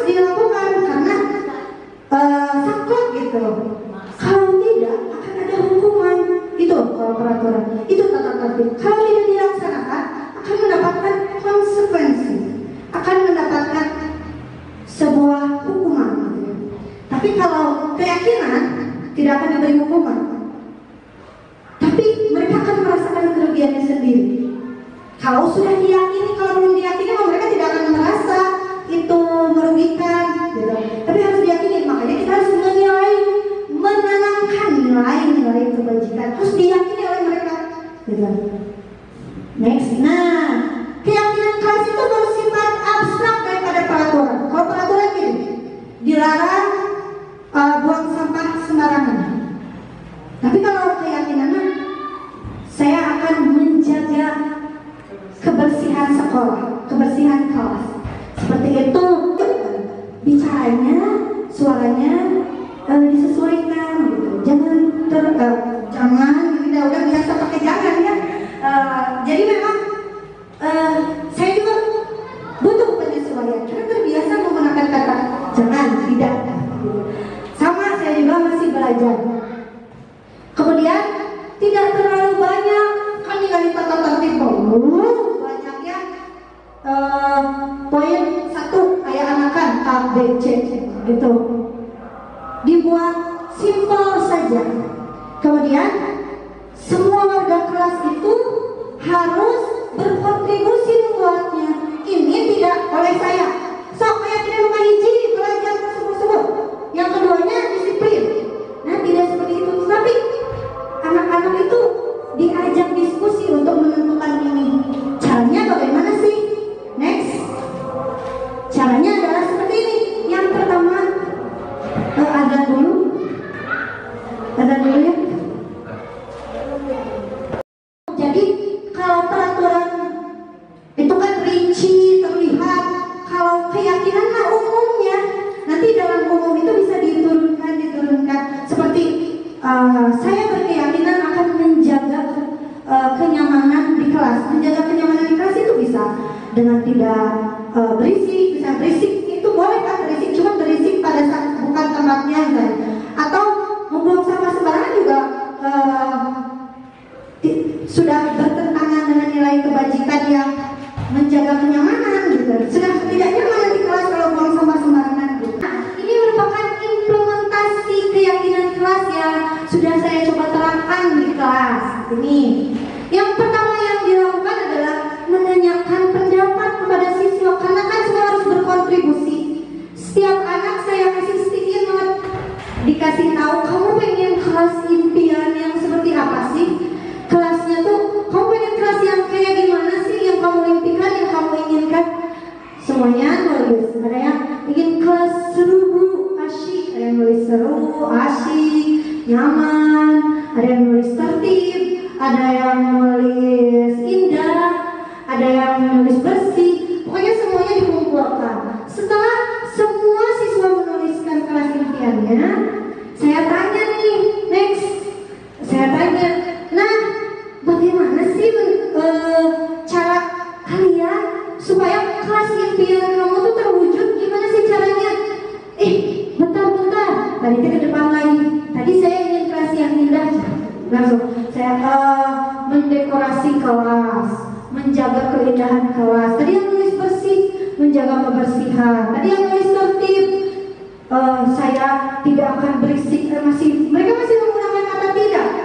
dilakukan karena takut gitu. Kalau tidak akan ada hukuman. Itu kalau peraturan, itu tata tertib. Kalau tidak dilaksanakan akan mendapatkan konsekuensi, akan mendapatkan sebuah hukuman. Tapi kalau keyakinan tidak akan diberi hukuman, tapi mereka akan merasakan kerugiannya sendiri. Kalau sudah diyakini, kalau belum diyakini, mereka tidak akan merasa itu merugikan, gitu. Tapi harus diyakini, makanya kita harus menanamkan nilai kebajikan, harus diyakini oleh mereka, gitu. Next, nah keyakinan kelas itu bersifat abstrak daripada peraturan. Kalau peraturan gini, dilarang buang sampah sembarangan. Tapi kalau keyakinan, saya akan menjaga kebersihan sekolah, kebersihan kelas. Seperti itu, bicaranya, suaranya disesuaikan, gitu. Jangan, udah biasa pakai jangan ya. Jadi memang saya juga butuh penyesuaian. Karena terbiasa menggunakan kata jangan, tidak. Sama saya juga masih belajar. Kemudian tidak terlalu banyak, kan tinggal di tata tertib banyaknya. Poin 1 kayak anakan A, B, C gitu. Dibuat simpel saja. Kemudian semua warga kelas itu harus berkontribusi membuatnya. Ini tidak oleh saya. Sok kayak tidak lupa hiji belajar tersebut. Yang keduanya disiplin. Nah tidak seperti itu. Tapi anak-anak itu diajak diskusi untuk menentukan ini. Caranya bagaimana sih? Next. Caranya adalah seperti ini. Yang pertama, azan dulu ya. Jadi kalau peraturan itu kan rinci, terlihat. Kalau keyakinan mah umumnya. Nanti dalam umum itu bisa diturunkan. Seperti saya berkeyakinan akan menjaga kenyamanan di kelas. Menjaga kenyamanan di kelas itu bisa dengan tidak berisik, bisa berisik itu boleh kan berisik, cuma berisik pada saat bukan tempatnya kan. Atau membuang sampah sembarangan juga sudah bertentangan dengan nilai kebajikan yang menjaga kenyamanan gitu. Sudah tidak nyaman di kelas kalau buang sampah sembarangan gitu. Nah, ini merupakan implementasi keyakinan kelas yang sudah saya coba terapkan di kelas ini. Yang pertama yang dilakukan adalah menanyakan pendapat kepada siswa, karena kan semua harus berkontribusi. Setiap anak saya kasih sticky note, dikasih tahu kamu pengen kelas impian yang seperti apa sih? Kelasnya tuh kamu pengen kelas yang kayak gimana sih, yang kamu impikan, yang kamu inginkan? Semuanya nulis. Ada yang ingin kelas seru, asyik, ada yang nulis seru, asyik, nyaman, ada yang nulis tertib, ada yang nulis indah, ada yang nulis bersih. Pokoknya semuanya dikumpulkan. Setelah semua siswa menuliskan kelas impiannya, saya tanya nih, next, saya tanya, nah bagaimana sih cara kalian supaya kelas impian kamu tuh terwujud? Gimana sih caranya? Bentar, tadi ke depan lagi. Tadi saya ingin kelas yang indah. Langsung saya mendekorasi kelas, menjaga keindahan kelas. Tadi yang nulis bersih, menjaga kebersihan. Tadi yang nulis tertib, saya tidak akan berisik. Mereka masih menggunakan kata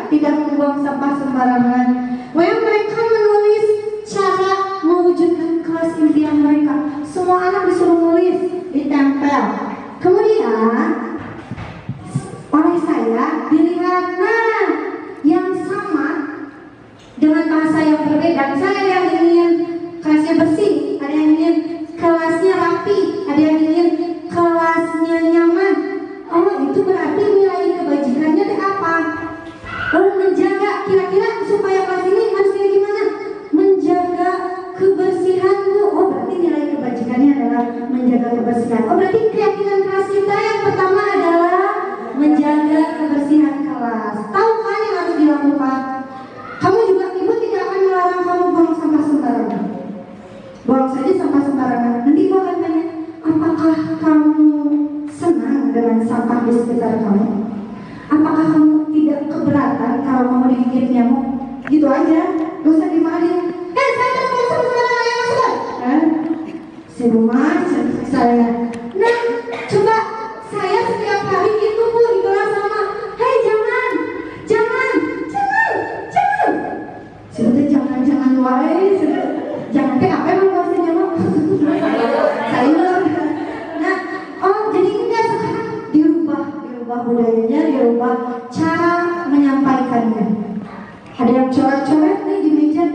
tidak membuang sampah sembarangan. Mereka menulis cara mewujudkan kelas impian mereka. Semua anak disuruh nulis, ditempel. Kemudian oleh saya dilihat, nah yang sama dengan bahasa yang berbeda. Misalnya ada yang ingin kelasnya bersih, ada yang ingin kelasnya rapi, ada yang ingin kelasnya nyaman. Oh, itu berarti nilai kebajikannya itu apa? Lalu menjaga, kira-kira supaya kelas ini harus kayak gimana? Menjaga kebersihan. Oh, berarti nilai kebajikannya ada menjaga kebersihan. Oh, berarti keyakinan keras kita yang pertama adalah menjaga kebersihan kelas. Tahu kan yang harus dilakukan? Kamu juga, ibu tidak akan melarang kamu buang sampah sembarangan. Buang saja sampah sembarangan. Nanti ibu akan tanya, apakah kamu senang dengan sampah di sekitar kamu? Apakah kamu tidak keberatan kalau kamu digigit nyamuk? Gitu aja, gak usah dimarahin. Saya tak mau sembarangan, ayo masuk. Rumah saya. Nah, coba saya setiap hari itu Bu dikelas sama, hei jangan. Sebetulnya jangan wae. Jangan teh apa emang bahasa Jawa? Sayur. Nah, oh jadi enggak, sekarang dirubah budayanya, dirubah cara menyampaikannya. Ada yang coret-coret nih di meja.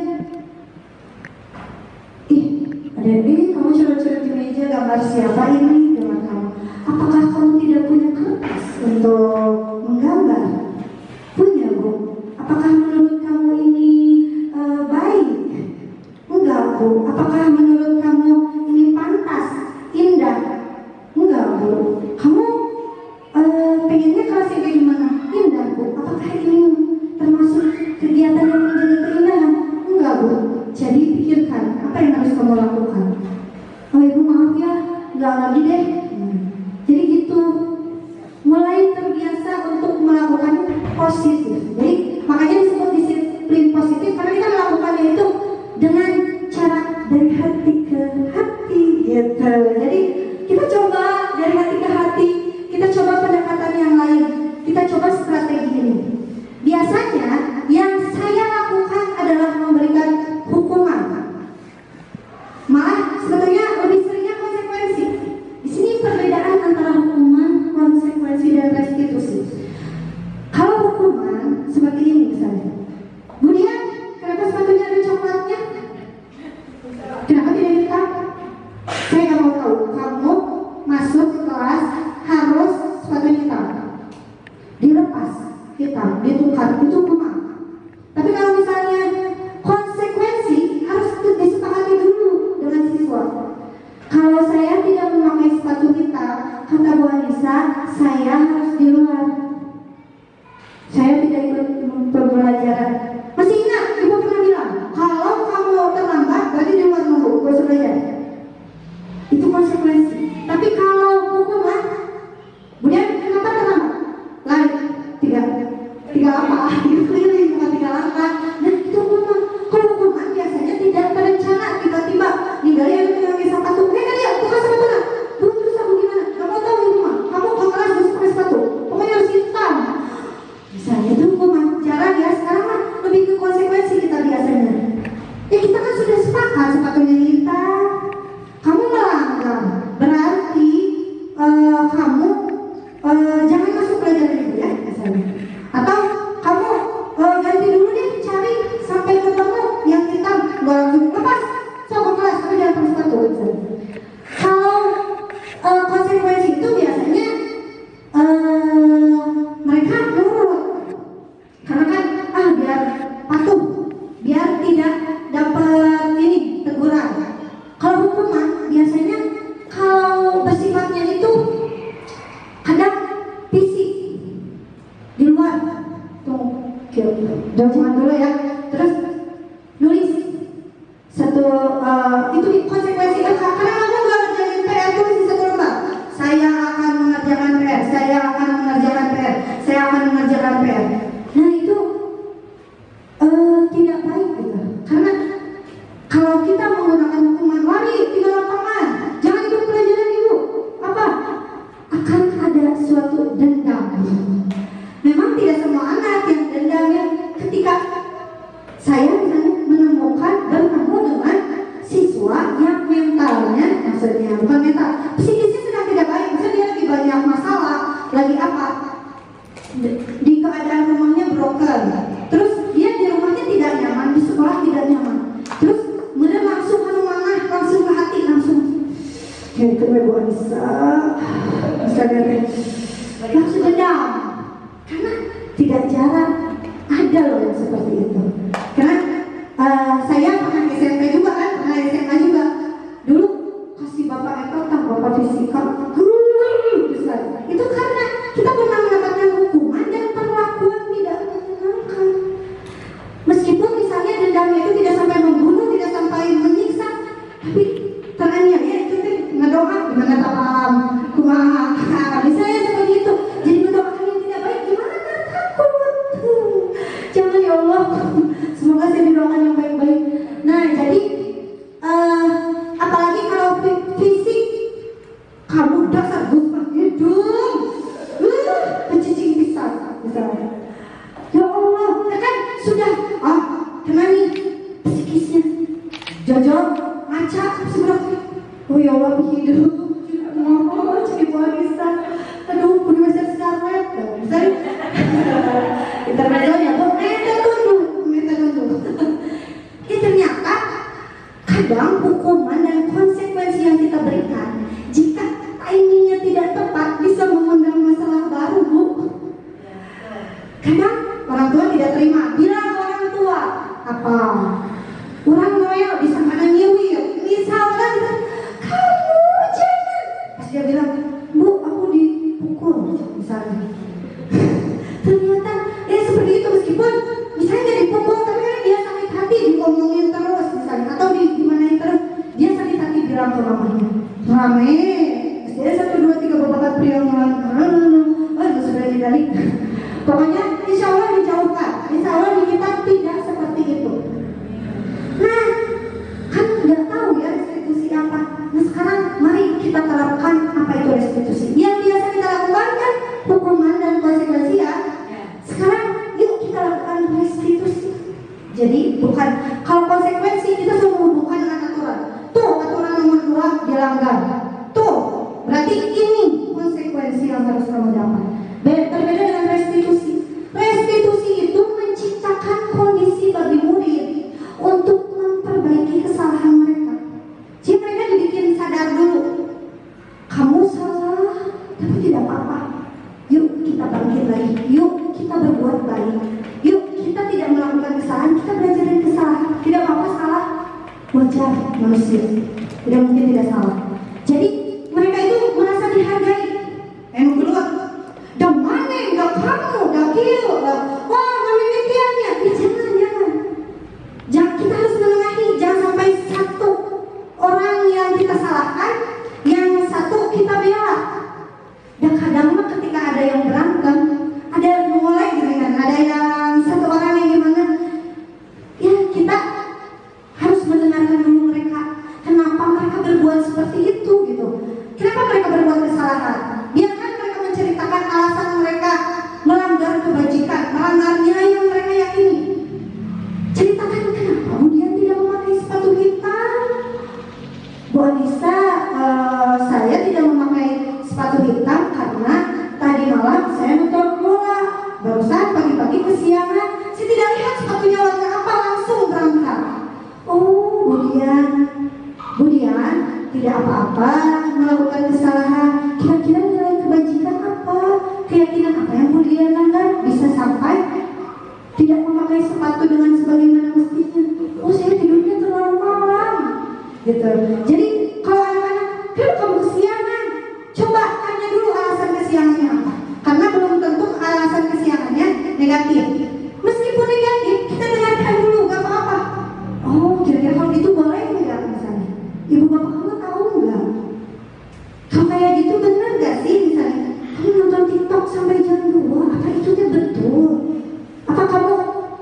Kamu coret-coret di meja gambar siapa ini gambar kamu? Apakah kamu tidak punya kertas untuk menggambar? Punya Bu. Apakah menurut kamu ini baik? Enggak Bu. Apakah menurut kamu ini pantas, indah? Enggak Bu. Kamu pengennya kelasnya kayak gimana? Indah Bu. Apakah ini termasuk kegiatan yang menjadi keindahan? Enggak Bu. Jadi pikirkan apa yang harus kamu lakukan. Oh Ibu maaf ya, enggak lagi deh. Jadi gitu, mulai terbiasa untuk melakukan positif. Jadi makanya disebut disiplin positif karena kita melakukannya itu dengan cara dari hati ke hati gitu. Jadi kita coba dari hati ke hati, kita coba pendekatan yang lain, kita coba strategi ini. Biasanya yang saya lakukan adalah memberikan hukuman. Malah sebetulnya lebih seringnya konsekuensi. Di sini perbedaan antara hukuman, konsekuensi dan restitusi. Kalau hukuman seperti ini misalnya, kemudian kenapa sepatunya ada coklatnya? Kenapa tidak hitam? Saya nggak mau tahu. Kamu masuk ke kelas harus sepatunya hitam. Dilepas hitam, ditukar, itu hukuman. Tapi kalau misalnya konsekuensi harus disepakati dulu dengan siswa. Kalau saya tidak memakai sepatu hitam, kata Bu Anissa, saya harus di luar. Saya tidak ikut pembelajaran. Masih ingat Ibu pernah bilang, kalau kamu terlambat berarti di luar dulu, gak usah belajar. Itu konsekuensi. Tapi kalau hukuman, kemudian kenapa terlambat? Lari, tiga apa? Keliling, bukan 3 langkah. Dan itu hukuman. Kalau hukuman biasanya tidak terencana, tiba-tiba ninggalin yang pakai sepatu. Dia, bukan sepatu lah. Terus aku gimana? Gak mau tahu ini mah. Kamu ke kelas harus pakai sepatu. Pokoknya harus hitam. Misalnya itu hukuman. Jarang ya, sekarang mah lebih ke konsekuensi kita biasanya. Ya kita kan sudah sepakat sepatunya hitam. Kamu melanggar, berarti kamu jangan masuk pelajaran itu ya, misalnya. Atau kamu ganti dulu deh, cari sampai ketemu yang hitam, gak langsung lepas, coba kelas, tapi jangan pakai sepatu. Kalau konsekuensi itu biasanya mereka nurut, karena kan biar patuh, biar tidak dapat ini teguran. Kalau hukuman biasanya kalau bersifatnya itu kadang fisik di luar tuh, jangan dulu ya. Terus nulis satu itu konsekuensi karena kamu nggak ngerjain PR, tulis di satu lembar. Saya akan mengerjakan PR, saya akan mengerjakan PR, saya akan mengerjakan PR. Nah itu tidak baik gitu. Karena kalau kita menggunakan hukuman, lari tinggal lapangan, jangan ikut pelajaran Ibu. Apa? Akan ada suatu dendam. Memang tidak semua anak yang dendamnya. Ketika saya menemukan bertemu dengan siswa yang mentalnya, maksudnya bukan mental, psikisnya sedang tidak baik, misalnya dia lagi banyak masalah, lagi apa, di keadaan rumahnya broken, terus dia di rumahnya tidak nyaman, di sekolah tidak nyaman, terus kemudian langsung ke mana, langsung ke hati, langsung kayak ke Bu Anissa, misalnya langsung dendam. Karena tidak jarang ada loh yang seperti itu. Karena saya pernah SMP juga kan, pernah SMA juga. Dulu kasih Bapak Eko bapak fisika besar. Itu karena kita pernah mendapatkan hukuman dan perlakuan tidak menyenangkan. Meskipun misalnya dendamnya itu tidak sampai membunuh, tidak sampai menyiksa, tapi teraniaya itu ngedoa gimana talam kumaha misalnya seperti itu. Jadi mendoakan yang tidak baik gimana takut. Jangan ya Allah, semoga saya didoakan yang baik-baik. Nah jadi apalagi kalau fisik, kamu dasar gusma hidung pencicing pisang misalnya. Ya Allah, ya kan sudah kena nih psikisnya jajal ngaca seberapa. Oh ya Allah, hidup ngomong jadi warisan. Aduh, Universitas Scarlet misalnya. Intermezzo ya, Bu, meta dulu. Ya ternyata kadang hukuman dan konsekuensi yang kita berikan, jika timingnya tidak tepat, bisa mengundang masalah baru, Bu. Kadang orang tua tidak terima, bilang orang tua apa? Orang Noel disangka nyiwir, misalnya kamu jangan. Pas dia bilang, Bu, aku dipukul, misalnya. Ternyata ya seperti itu, meskipun misalnya dia dipukul, tapi kan dia sakit hati diomongin terus, misalnya, atau dimanain terus, dia sakit hati bilang ke mamanya, rame, dia 1, 2, 3 bapak pria sudah dibalik. Pokoknya insya Allah dijauhkan, insya Allah kita tidak seperti itu. Nah, kan nggak tahu ya restitusi apa. Nah sekarang mari kita terapkan apa itu restitusi. Yang biasa kita lakukan kan hukuman dan konsekuensi ya. Sekarang yuk kita lakukan restitusi. Jadi bukan, kalau konsekuensi kita sudah menghubungkan dengan aturan. Tuh aturan nomor 2 dilanggar. Tuh berarti ini konsekuensi yang harus kamu dapat. Berbeda dengan restitusi. Restitusi itu menciptakan kondisi bagi murid untuk memperbaiki kesalahan mereka. Jadi mereka dibikin sadar dulu, kamu salah, tapi tidak apa-apa. Yuk kita bangkit lagi, yuk kita berbuat baik, yuk kita tidak melakukan kesalahan, kita belajar dari kesalahan. Tidak apa-apa salah, wajar manusia, tidak mungkin tidak salah. Jadi mereka itu merasa dihargai. Yang kedua, dah mana, dah kamu, dah kiu, wah mami mikiannya, jangan. Jangan, kita harus menengahi, jangan sampai satu orang yang kita salahkan, yang satu kita bela. Dan kadang ketika ada yang berantem, ada yang mulai gitu kan, ada yang satu orang yang gimana, ya kita harus mendengarkan dulu mereka. Kenapa mereka berbuat seperti itu gitu? Kenapa mereka berbuat kesalahan? Biarkan mereka menceritakan alasan mereka melanggar kebajikan, melanggar nilai yang mereka yakini. Ceritakan kenapa dia tidak memakai sepatu hitam. Bu Anissa, saya tidak memakai sepatu hitam karena tadi malam saya nonton bola. Barusan pagi-pagi kesiangan, saya tidak lihat sepatunya warna apa, langsung berangkat. Oh, Budian tidak apa-apa melakukan kesalahan. Kira-kira nilai kebajikan apa? Keyakinan apa yang Budian langgar bisa sampai tidak memakai sepatu dengan sebagaimana mestinya. Oh, saya tidurnya terlalu malam gitu. Jadi kalau anak-anak, kenapa kamu kesiangan? Coba tanya dulu alasan kesiangannya apa. Karena belum tentu alasan kesiangannya negatif. Meskipun negatif, kita dengarkan dulu, gak apa-apa. Oh, kira-kira kalau itu boleh nggak misalnya? Ibu bapak kamu tahu nggak? Kalau kayak gitu benar nggak sih misalnya? Kamu nonton TikTok sampai jam 2, apa itu betul? Apa kamu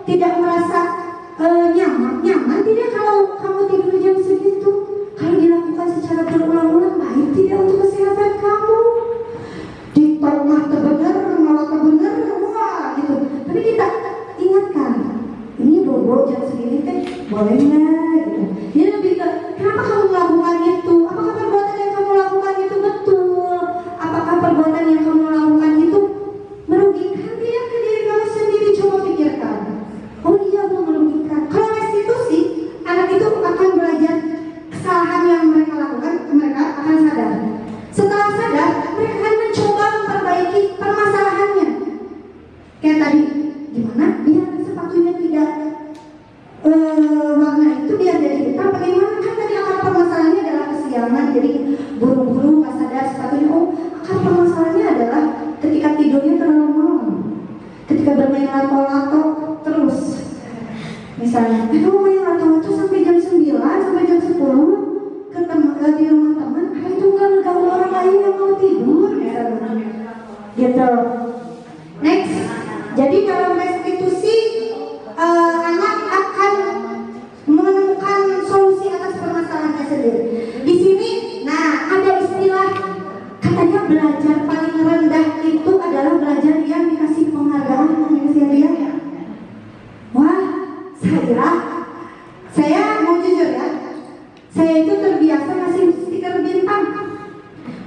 tidak merasa nyaman tidak kalau kamu tidur jam segitu? Kalau dilakukan secara berulang-ulang, baik tidak untuk kesehatan kamu? TikTok mah benar, malah benar, wah gitu. Tapi kita ingatkan, ini bobo jam segini teh boleh nggak gitu. Dia lebih ke kenapa kamu melakukan itu? Apakah perbuatan yang kamu lakukan itu betul? Apakah perbuatan yang kamu lakukan itu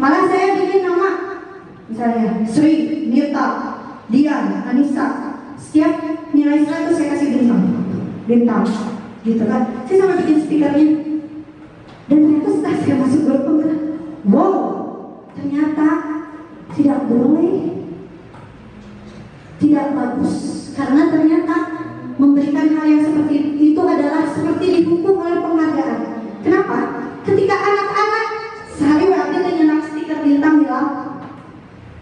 Malah saya bikin nama, misalnya Sri, Nita, Dian, Anissa. Setiap nilai 100 saya kasih bintang, gitu kan. Saya sampai bikin stikernya. Dan ternyata setelah saya masuk grup penggerak, wow, ternyata tidak boleh, tidak bagus, karena ternyata memberikan hal yang seperti itu adalah seperti dihukum oleh penghargaan. Kenapa? Ketika anak-anak sehari berarti nyenak stiker bintang bilang,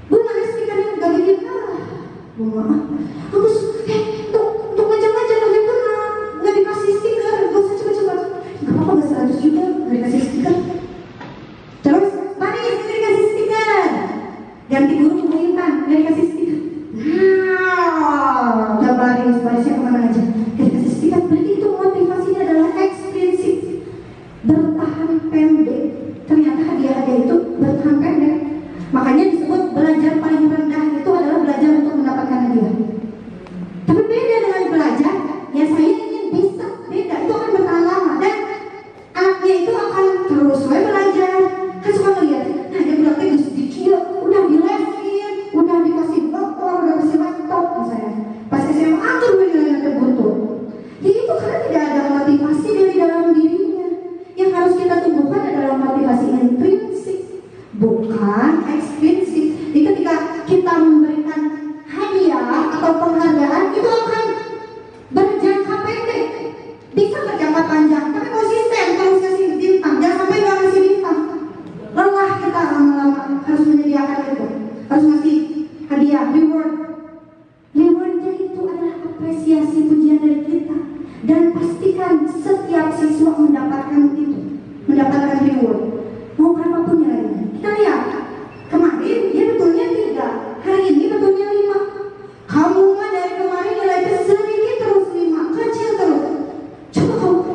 Bu, mana stikernya gak bikin? Bu, maaf, bagus. Untuk ngajak-ngajak aja pernah gak dikasih stiker, gak usah coba-coba. Gak apa-apa, gak 100 juga gak dikasih stiker. Terus, Baris, gak dikasih stiker. Ganti guru bintang, gak dikasih stiker. Nah, udah Barisnya kemana aja? Gak dikasih stiker. Berarti itu motivasinya adalah ekstrinsik, bertahan pendek. Ternyata hadiah-hadiah itu bertahan pendek. Makanya disebut belajar paling rendah itu adalah belajar untuk mendapatkan hadiah. Tapi beda dengan belajar, ya saya ingin bisa, beda, itu akan bertahan lama. Dan anaknya itu akan terus belajar. Kan suka ngeliat, nah dia berarti udah dilesin, udah dikasih motor, udah dikasih laptop misalnya. Pas SMA tuh nilainya terbuntut. Jadi itu karena tidak ada motivasi dari dalam dirinya. Yang harus kita tumbuhkan adalah motivasi intrinsik, bukan ekstrinsik. Jadi ketika kita memberikan hadiah atau penghargaan, itu akan berjangka pendek, bisa berjangka panjang, tapi konsisten terus kasih bintang. Jangan sampai nggak kasih bintang, lelah kita lama-lama. Harus menyediakan itu, harus ngasih hadiah, rewardnya itu adalah apresiasi, pujian dari kita. Dan pastikan setiap siswa mendapatkan itu, mendapatkan reward, mau berapapun nilainya. Kita lihat, kemarin dia betulnya 3, hari ini betulnya 5. Kamu mah dari kemarin nilainya sedikit terus 5, kecil terus.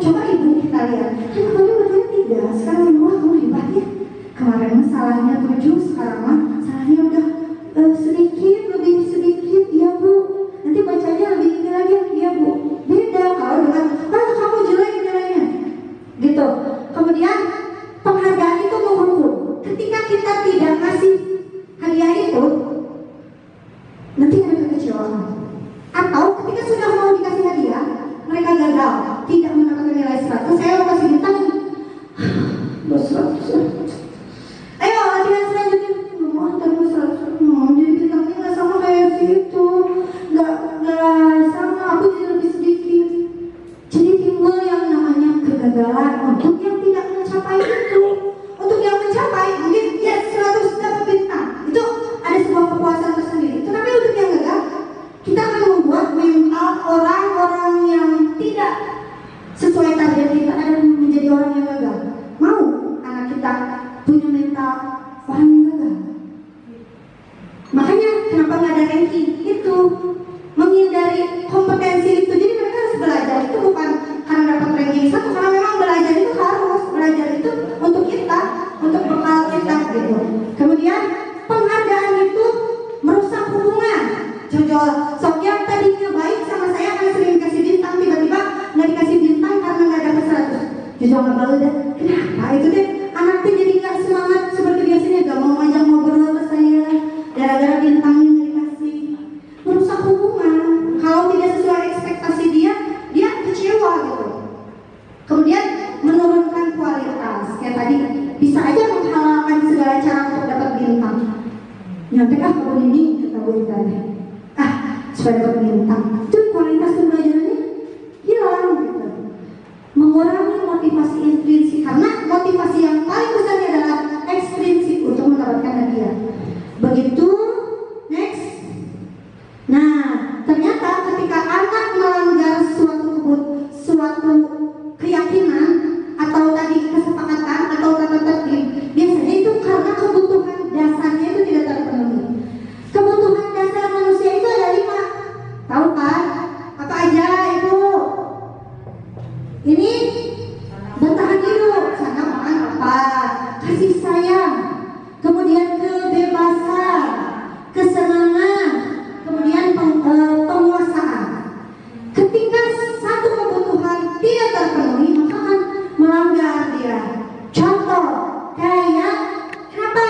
Coba ibu kita lihat, kamu betulnya 3, sekarang 5, kamu hebat ya. Kemarin masalahnya 7, sekarang mah salahnya udah sedikit, lebih sedikit, ya Bu. Nanti bacanya lebih ini lagi, ya Bu. Beda kalau dengan, kamu jelek nilainya, gitu. Kemudian penghargaan itu menghukum. Ketika kita tidak ngasih hadiah itu, nanti ada kekecewaan. Atau ketika sudah mau dikasih hadiah, mereka gagal, tidak mendapatkan nilai 100. Saya mau kasih bintang 200. Ayo latihan selanjutnya. Mau terus 100. Jadi bintangnya nggak sama kayak situ, nggak sama. Aku jadi lebih sedikit. Jadi timbul yang namanya kegagalan untuk yang tidak mencapai itu. Untuk yang mencapai mungkin ya 100 dapat bintang, itu ada sebuah kepuasan tersendiri. Tetapi untuk yang gagal, kita akan membuat mental orang-orang yang tidak sesuai target kita adalah menjadi orang yang gagal. Mau anak kita punya mental orang yang gagal? Makanya kenapa nggak ada ranking itu, menghindari kompetensi itu. Jadi mereka harus belajar itu bukan karena dapat ranking 1, karena memang belajar itu harus belajar itu untuk kita, untuk bekal kita gitu. Kemudian penghargaan itu merusak hubungan. Jojol, sok yang tadinya baik sama saya kan sering kasih bintang, tiba-tiba nggak dikasih bintang karena nggak dapat 100. Jojol nggak balas deh. Kenapa itu deh? Anaknya jadi nggak semangat seperti biasanya, gak mau ngajak ngobrol ke saya gara-gara bintangnya nggak dikasih. Merusak hubungan. Kalau tidak sesuai ekspektasi dia kecewa gitu. Kemudian menurunkan kualitas. Kayak tadi, bisa aja menghalalkan segala cara untuk dapat bintang. Nyampe tahun ini kata Bu Intan, supaya dapat bintang. Itu kualitas pembelajarannya hilang gitu. Mengurangi motivasi intrinsik, karena motivasi yang paling besar adalah ekstrinsik untuk mendapatkan hadiah. Begitu, next. Nah, ternyata ketika anak melanggar suatu keyakinan atau tadi kesepakatan atau tata tertib, biasanya itu karena kebutuhan dasarnya itu tidak terpenuhi. Kebutuhan dasar manusia itu ada 5, tahu kan? Apa aja itu? Ini bertahan hidup, sana makan apa? Kasih sayang, kemudian kebebasan, kesenangan, kemudian penguasaan. Ketika satu kebutuhan tidak terpenuhi, maka akan melanggar dia. Contoh, kayak kenapa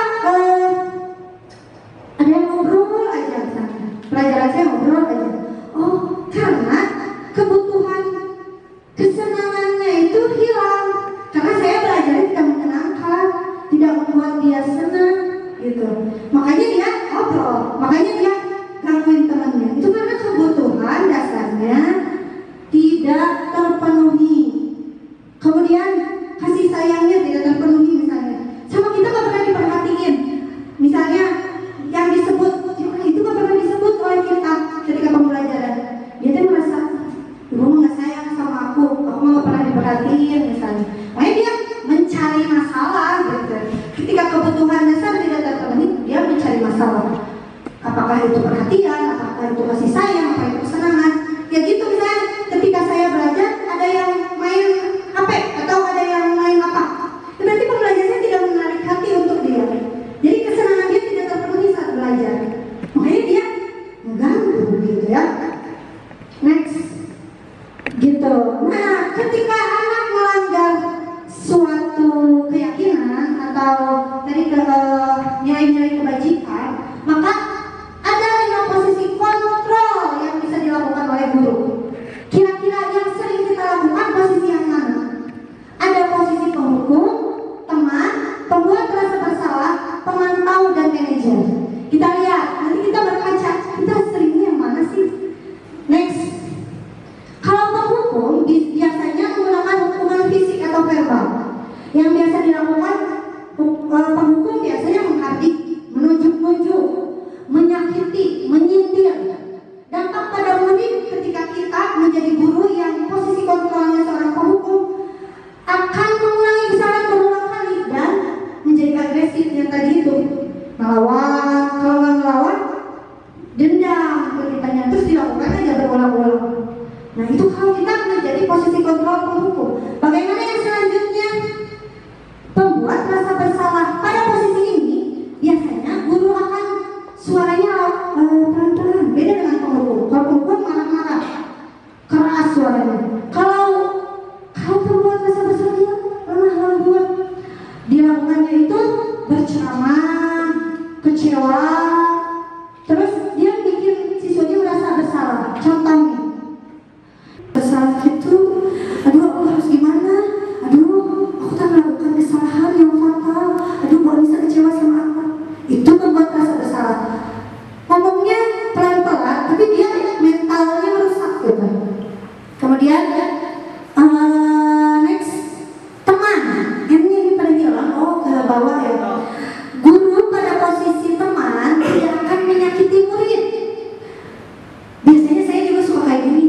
makanya dia makanya dia gangguin temannya. Itu karena kebutuhan dasarnya tidak terpenuhi. Kemudian kasih sayangnya tidak terpenuhi misalnya. Sama kita nggak pernah diperhatiin. Misalnya yang disebut itu nggak pernah disebut oleh kita ketika pembelajaran. Dia tuh merasa ibu nggak sayang sama aku nggak pernah diperhatiin misalnya. Makanya dia mencari masalah gitu. Ketika kebutuhan dasar tidak terpenuhi, dia mencari masalah. Apakah itu perhatian, apakah itu kasih sayang, apakah itu kesenangan. Ya gitu misalnya ketika saya belajar ada yang main HP atau ada yang main apa. Berarti pembelajarannya tidak menarik hati untuk dia. Jadi kesenangan dia tidak terpenuhi saat belajar. Makanya dia mengganggu gitu ya. Next. Gitu. Nah, ketika anak melanggar suatu keyakinan atau dari nilai-nilai kebajikan, maka ada 5 posisi kontrol yang bisa dilakukan oleh guru. Kira-kira yang sering kita lakukan posisi yang mana? Ada posisi penghukum, teman, pembuat rasa bersalah, pemantau, dan manajer. Kita lihat, nanti kita berkaca, kita seringnya yang mana sih? Next. Kalau penghukum biasanya menggunakan hukuman fisik atau verbal. Yang biasa dilakukan penghukum biasanya menghardik, menunjuk-nunjuk, menyakiti, menyindir. Dampak pada murid ketika kita menjadi guru yang posisi kontrolnya seorang penghukum akan mengulangi kesalahan berulang kali dan menjadi agresif yang tadi itu. Melawan, kalau nggak melawan, dendam ke kitanya, terus dilakukan aja berulang-ulang. Nah itu kalau kita menjadi posisi kontrol penghukum. Bagaimana yang selanjutnya? Pembuat rasa bersalah. Pada posisi ini biasanya guru akan suaranya pelan-pelan, beda dengan penghukum. Kalau penghukum marah-marah, keras suaranya. Kalau pembuat rasa bersalah lemah lembut, dilakukannya itu berceramah, kecewa, terus dia bikin siswanya merasa bersalah. Contohnya bersalah itu, aduh aku harus gimana? Aduh aku tak melakukan kesalahan yang fatal. Aduh Bu Anissa kecewa sama aku. Itu membuat rasa bersalah. Ngomongnya pelan-pelan, tapi dia mentalnya merusak gitu. Kemudian next, teman. Ini pada hilang, ke bawah ya. Guru pada posisi teman tidak akan menyakiti murid. Biasanya saya juga suka kayak gini.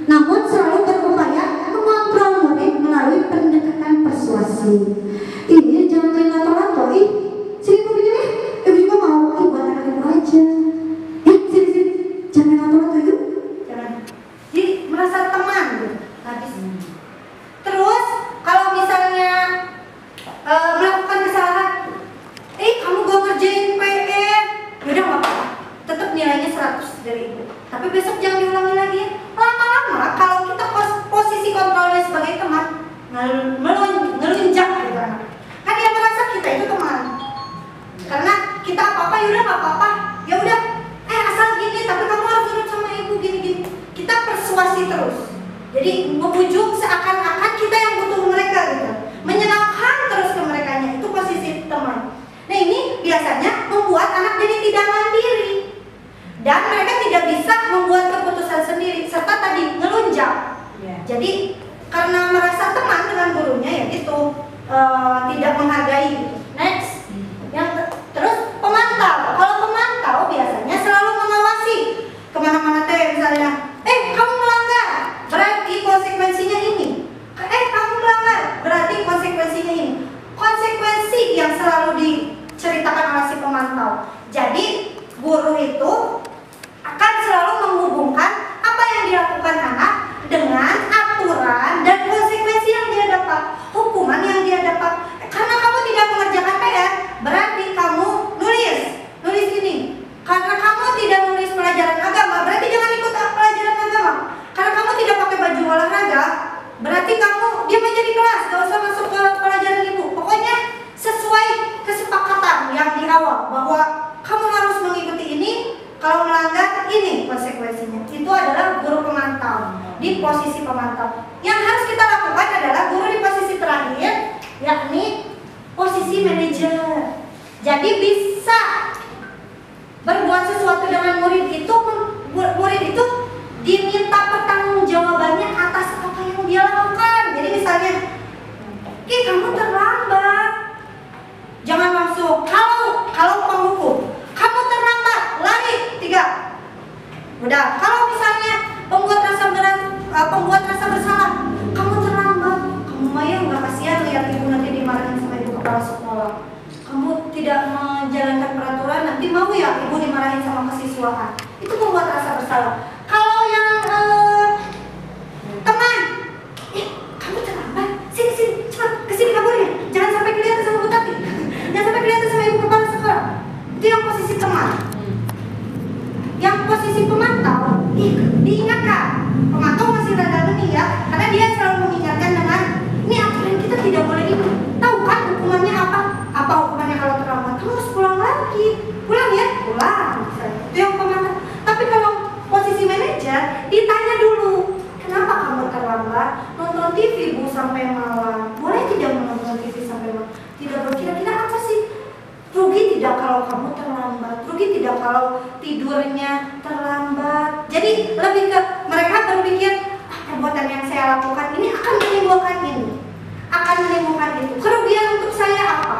Namun selalu berupaya mengontrol murid melalui pendekatan persuasi. Ini jangan main lato-lato, sini mau begini, ibu juga mau, buat anak ibu aja. Sini, jangan main lato-lato yuk. Jangan. Jadi merasa teman gitu. Habis. Terus kalau misalnya melakukan kesalahan, kamu gak ngerjain PR, yaudah gak apa-apa, tetap nilainya 100 dari ibu. Tapi besok jangan diulangi lagi. Lama-lama kalau kita posisi kontrolnya sebagai teman, ngelunjak gitu kan dia merasa kita itu teman. Karena kita apa-apa, yaudah gak apa-apa, yaudah asal gini, tapi kamu harus nurut sama ibu gini-gini. Kita persuasi terus. Jadi membujuk seakan-akan kita yang butuh mereka gitu. Menyenangkan terus ke merekanya, itu posisi teman. Nah ini biasanya membuat anak jadi tidak mandiri dan mereka tidak bisa membuat keputusan sendiri serta tadi ngelunjak. Jadi karena merasa teman dengan gurunya ya gitu, tidak menghargai gitu. Next, terus pemantau. Kalau pemantau biasanya selalu mengawasi kemana-mana misalnya, kamu melanggar, berarti konsekuensinya ini. Kamu melanggar, berarti konsekuensinya ini. Konsekuensi yang selalu diceritakan oleh si pemantau. Jadi guru itu akan selalu menghubungkan apa yang dilakukan anak dengan aturan dan konsekuensi yang dia dapat, hukuman yang dia dapat. Karena kamu tidak mengerjakan PR, berarti kamu nulis ini. Karena kamu tidak nulis pelajaran agama, berarti jangan ikut pelajaran agama. Karena kamu tidak pakai baju olahraga, berarti kamu diam aja di kelas, gak usah masuk ke pelajaran ibu. Pokoknya sesuai kesepakatan yang di awal bahwa kamu harus mengikuti ini, kalau melanggar ini konsekuensinya. Itu adalah guru pemantau, di posisi pemantau. Yang harus kita lakukan adalah guru di posisi terakhir, yakni posisi manajer. Jadi bisa tidak menjalankan peraturan, nanti mau ya ibu dimarahin sama kesiswaan. Itu membuat rasa bersalah. Kalau yang teman, kamu terlambat, sini cepat kesini kaburnya, jangan sampai kelihatan sama Bu Tati, jangan sampai kelihatan sama ibu kepala sekolah. Itu yang posisi teman. Yang posisi pemantau, diingatkan. Pemantau masih rada geni ya, karena dia selalu mengingatkan dengan ini aturan kita tidak boleh ini. Tahu kan hukumannya apa? Apa hukumannya kalau terlambat? Kamu harus pulang lagi. Pulang ya? Pulang. Itu yang pemantau. Tapi kalau posisi manajer, ditanya dulu, kenapa kamu terlambat? Nonton TV Bu sampai malam. Boleh tidak menonton TV sampai malam? Tidak berkira-kira apa sih? Rugi tidak kalau kamu terlambat? Rugi tidak kalau tidurnya terlambat? Jadi lebih ke mereka berpikir, perbuatan yang saya lakukan ini akan menimbulkan ini, akan menimbulkan itu. Kerugian untuk saya apa?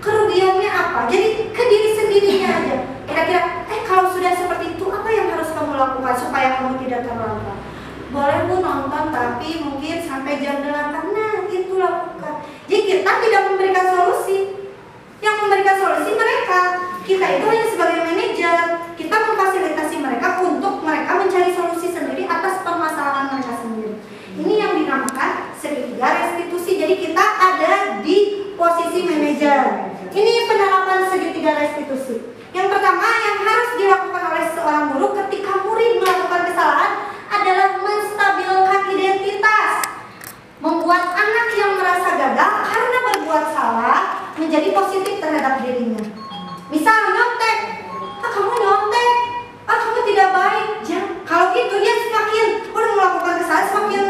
Kerugiannya apa? Jadi ke diri sendirinya aja. Kira-kira, kalau sudah seperti itu, apa yang harus kamu lakukan supaya kamu tidak terlambat? Boleh Bu nonton, tapi mungkin sampai jam 8. Nah, itu lakukan. Jadi kita tidak memberikan solusi. Yang memberikan solusi mereka. Kita itu hanya sebagai manajer. Kita memfasilitasi mereka untuk mereka mencari solusi sendiri atas permasalahan mereka sendiri. Ini yang dinamakan segitiga restitusi. Jadi kita ada di posisi manajer. Ini penerapan segitiga restitusi. Yang pertama yang harus dilakukan oleh seorang guru ketika murid melakukan kesalahan adalah menstabilkan identitas. Membuat anak yang merasa gagal karena berbuat salah menjadi positif terhadap dirinya. Misal nyontek, kamu nyontek, kamu tidak baik. Kalau gitu dia semakin udah melakukan kesalahan, semakin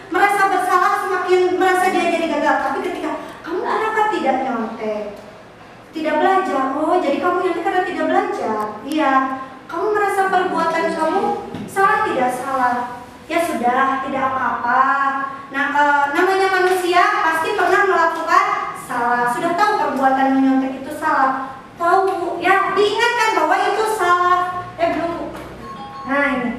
merasa bersalah, semakin merasa dia jadi gagal. Tapi ketika kamu kenapa tidak nyontek, tidak belajar, oh jadi kamu nyontek karena tidak belajar. Iya, kamu merasa perbuatan kamu salah tidak salah. Ya sudah, tidak apa-apa. Nah, namanya manusia pasti pernah melakukan salah. Sudah tahu perbuatan menyontek itu salah. Tahu, ya diingatkan bahwa itu salah. Belum. Nah ini.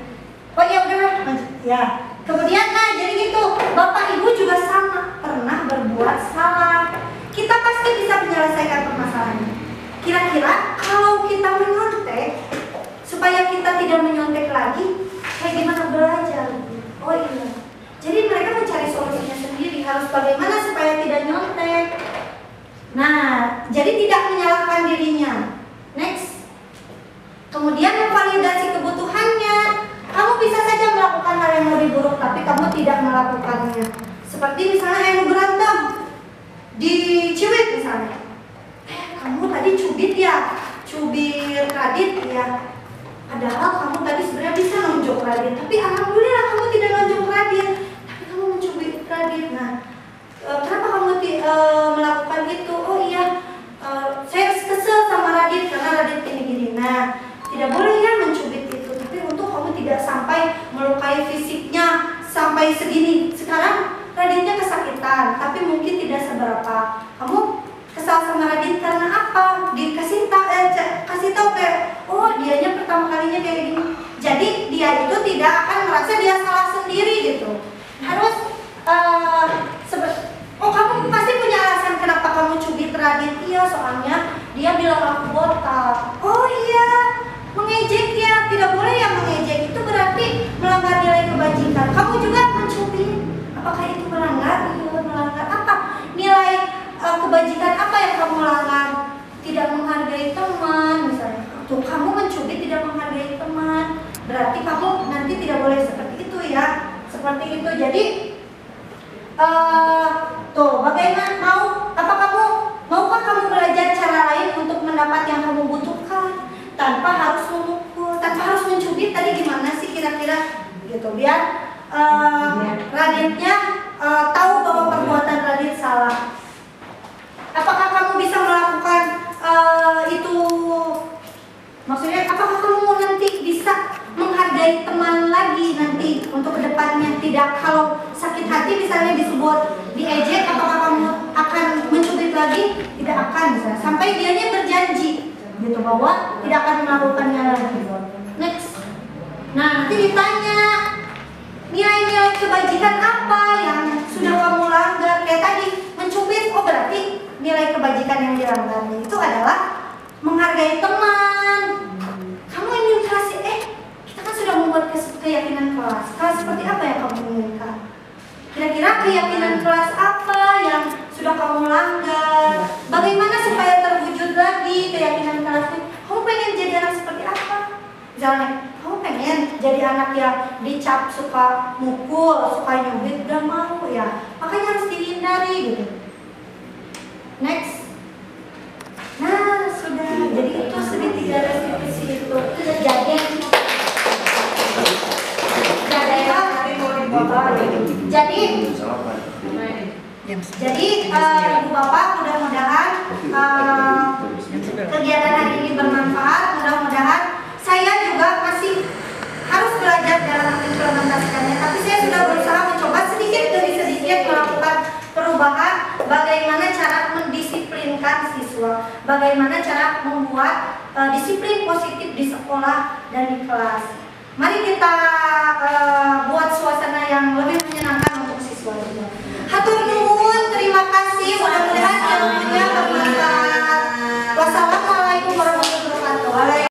Oh iya udah. Ya. Kemudian jadi gitu. Bapak Ibu juga sama pernah berbuat salah. Kita pasti bisa menyelesaikan permasalahannya. Kira-kira kalau kita menyontek supaya kita tidak menyontek lagi, kayak gimana belajar? Oh iya. Jadi mereka mencari solusinya sendiri. Harus bagaimana supaya tidak nyontek. Nah, jadi tidak menyalahkan dirinya. Next. Kemudian memvalidasi kebutuhannya. Kamu bisa saja melakukan hal yang lebih buruk, tapi kamu tidak melakukannya. Seperti misalnya yang berantem di Ciwit misalnya. Kamu tadi cubit ya, cubit Radit ya. Padahal kamu tadi sebenarnya bisa nunjuk Radit, tapi alhamdulillah kamu tidak nunjuk Radit, tapi kamu mencubit Radit. Nah, kenapa kamu melakukan itu? Oh iya, saya kesel sama Radit karena Radit gini-gini. Nah, tidak boleh ya mencubit itu, tapi untuk kamu tidak sampai melukai fisiknya sampai segini. Sekarang Raditnya kesakitan, tapi mungkin tidak seberapa. Kamu kesal sama Radit karena apa? Dikasih tahu kayak, oh dianya pertama kalinya kayak gini. Jadi dia itu tidak akan merasa dia salah sendiri gitu. Harus oh kamu pasti punya alasan kenapa kamu cubit Radit. Iya soalnya dia bilang aku botak. Oh iya, mengejek ya, tidak boleh ya mengejek. Itu berarti melanggar nilai kebajikan. Kamu juga mencubit. Apakah itu melanggar? Iya melanggar apa? Nilai kebajikan apa yang kamu langgar? Tidak menghargai teman misalnya. Tuh kamu mencubit tidak menghargai teman. Berarti kamu nanti tidak boleh seperti itu ya. Seperti itu. Jadi tuh bagaimana maukah kamu belajar cara lain untuk mendapat yang kamu butuhkan tanpa harus memukul, tanpa harus mencubit? Tadi gimana sih kira-kira gitu biar Raditnya tahu bahwa perbuatan Radit salah. Apakah kamu bisa melakukan itu? Maksudnya apakah kamu nanti bisa menghargai teman lagi nanti untuk kedepannya? Tidak, kalau sakit hati misalnya disebut diejek, apakah kamu akan mencubit lagi? Tidak akan misalnya. Sampai dianya berjanji gitu bahwa tidak akan melakukannya lagi. Next. Nah nanti ditanya nilai-nilai kebajikan apa yang sudah kamu langgar. Kayak tadi mencubit, oh berarti nilai kebajikan yang dilanggar itu adalah menghargai teman. Kamu ingin kelas kita kan sudah membuat keyakinan kelas. Kelas seperti apa yang kamu inginkan? Kira-kira keyakinan kelas apa yang sudah kamu langgar? Bagaimana supaya terwujud lagi keyakinan kelas ini? Kamu pengen jadi anak seperti apa? Misalnya, kamu pengen jadi anak yang dicap suka mukul, suka nyubit, gak mau ya. Makanya harus dihindari gitu. Next. Nah, sudah. Jadi itu segitiga restitusi itu. Jadi Ibu Bapak mudah-mudahan kegiatan hari ini bermanfaat. Mudah-mudahan saya juga masih harus belajar dalam mengimplementasikannya. Tapi saya sudah berusaha mencoba sedikit demi sedikit melakukan perubahan. Bagaimana cara mendisiplinkan siswa, bagaimana cara membuat disiplin positif di sekolah dan di kelas. Mari kita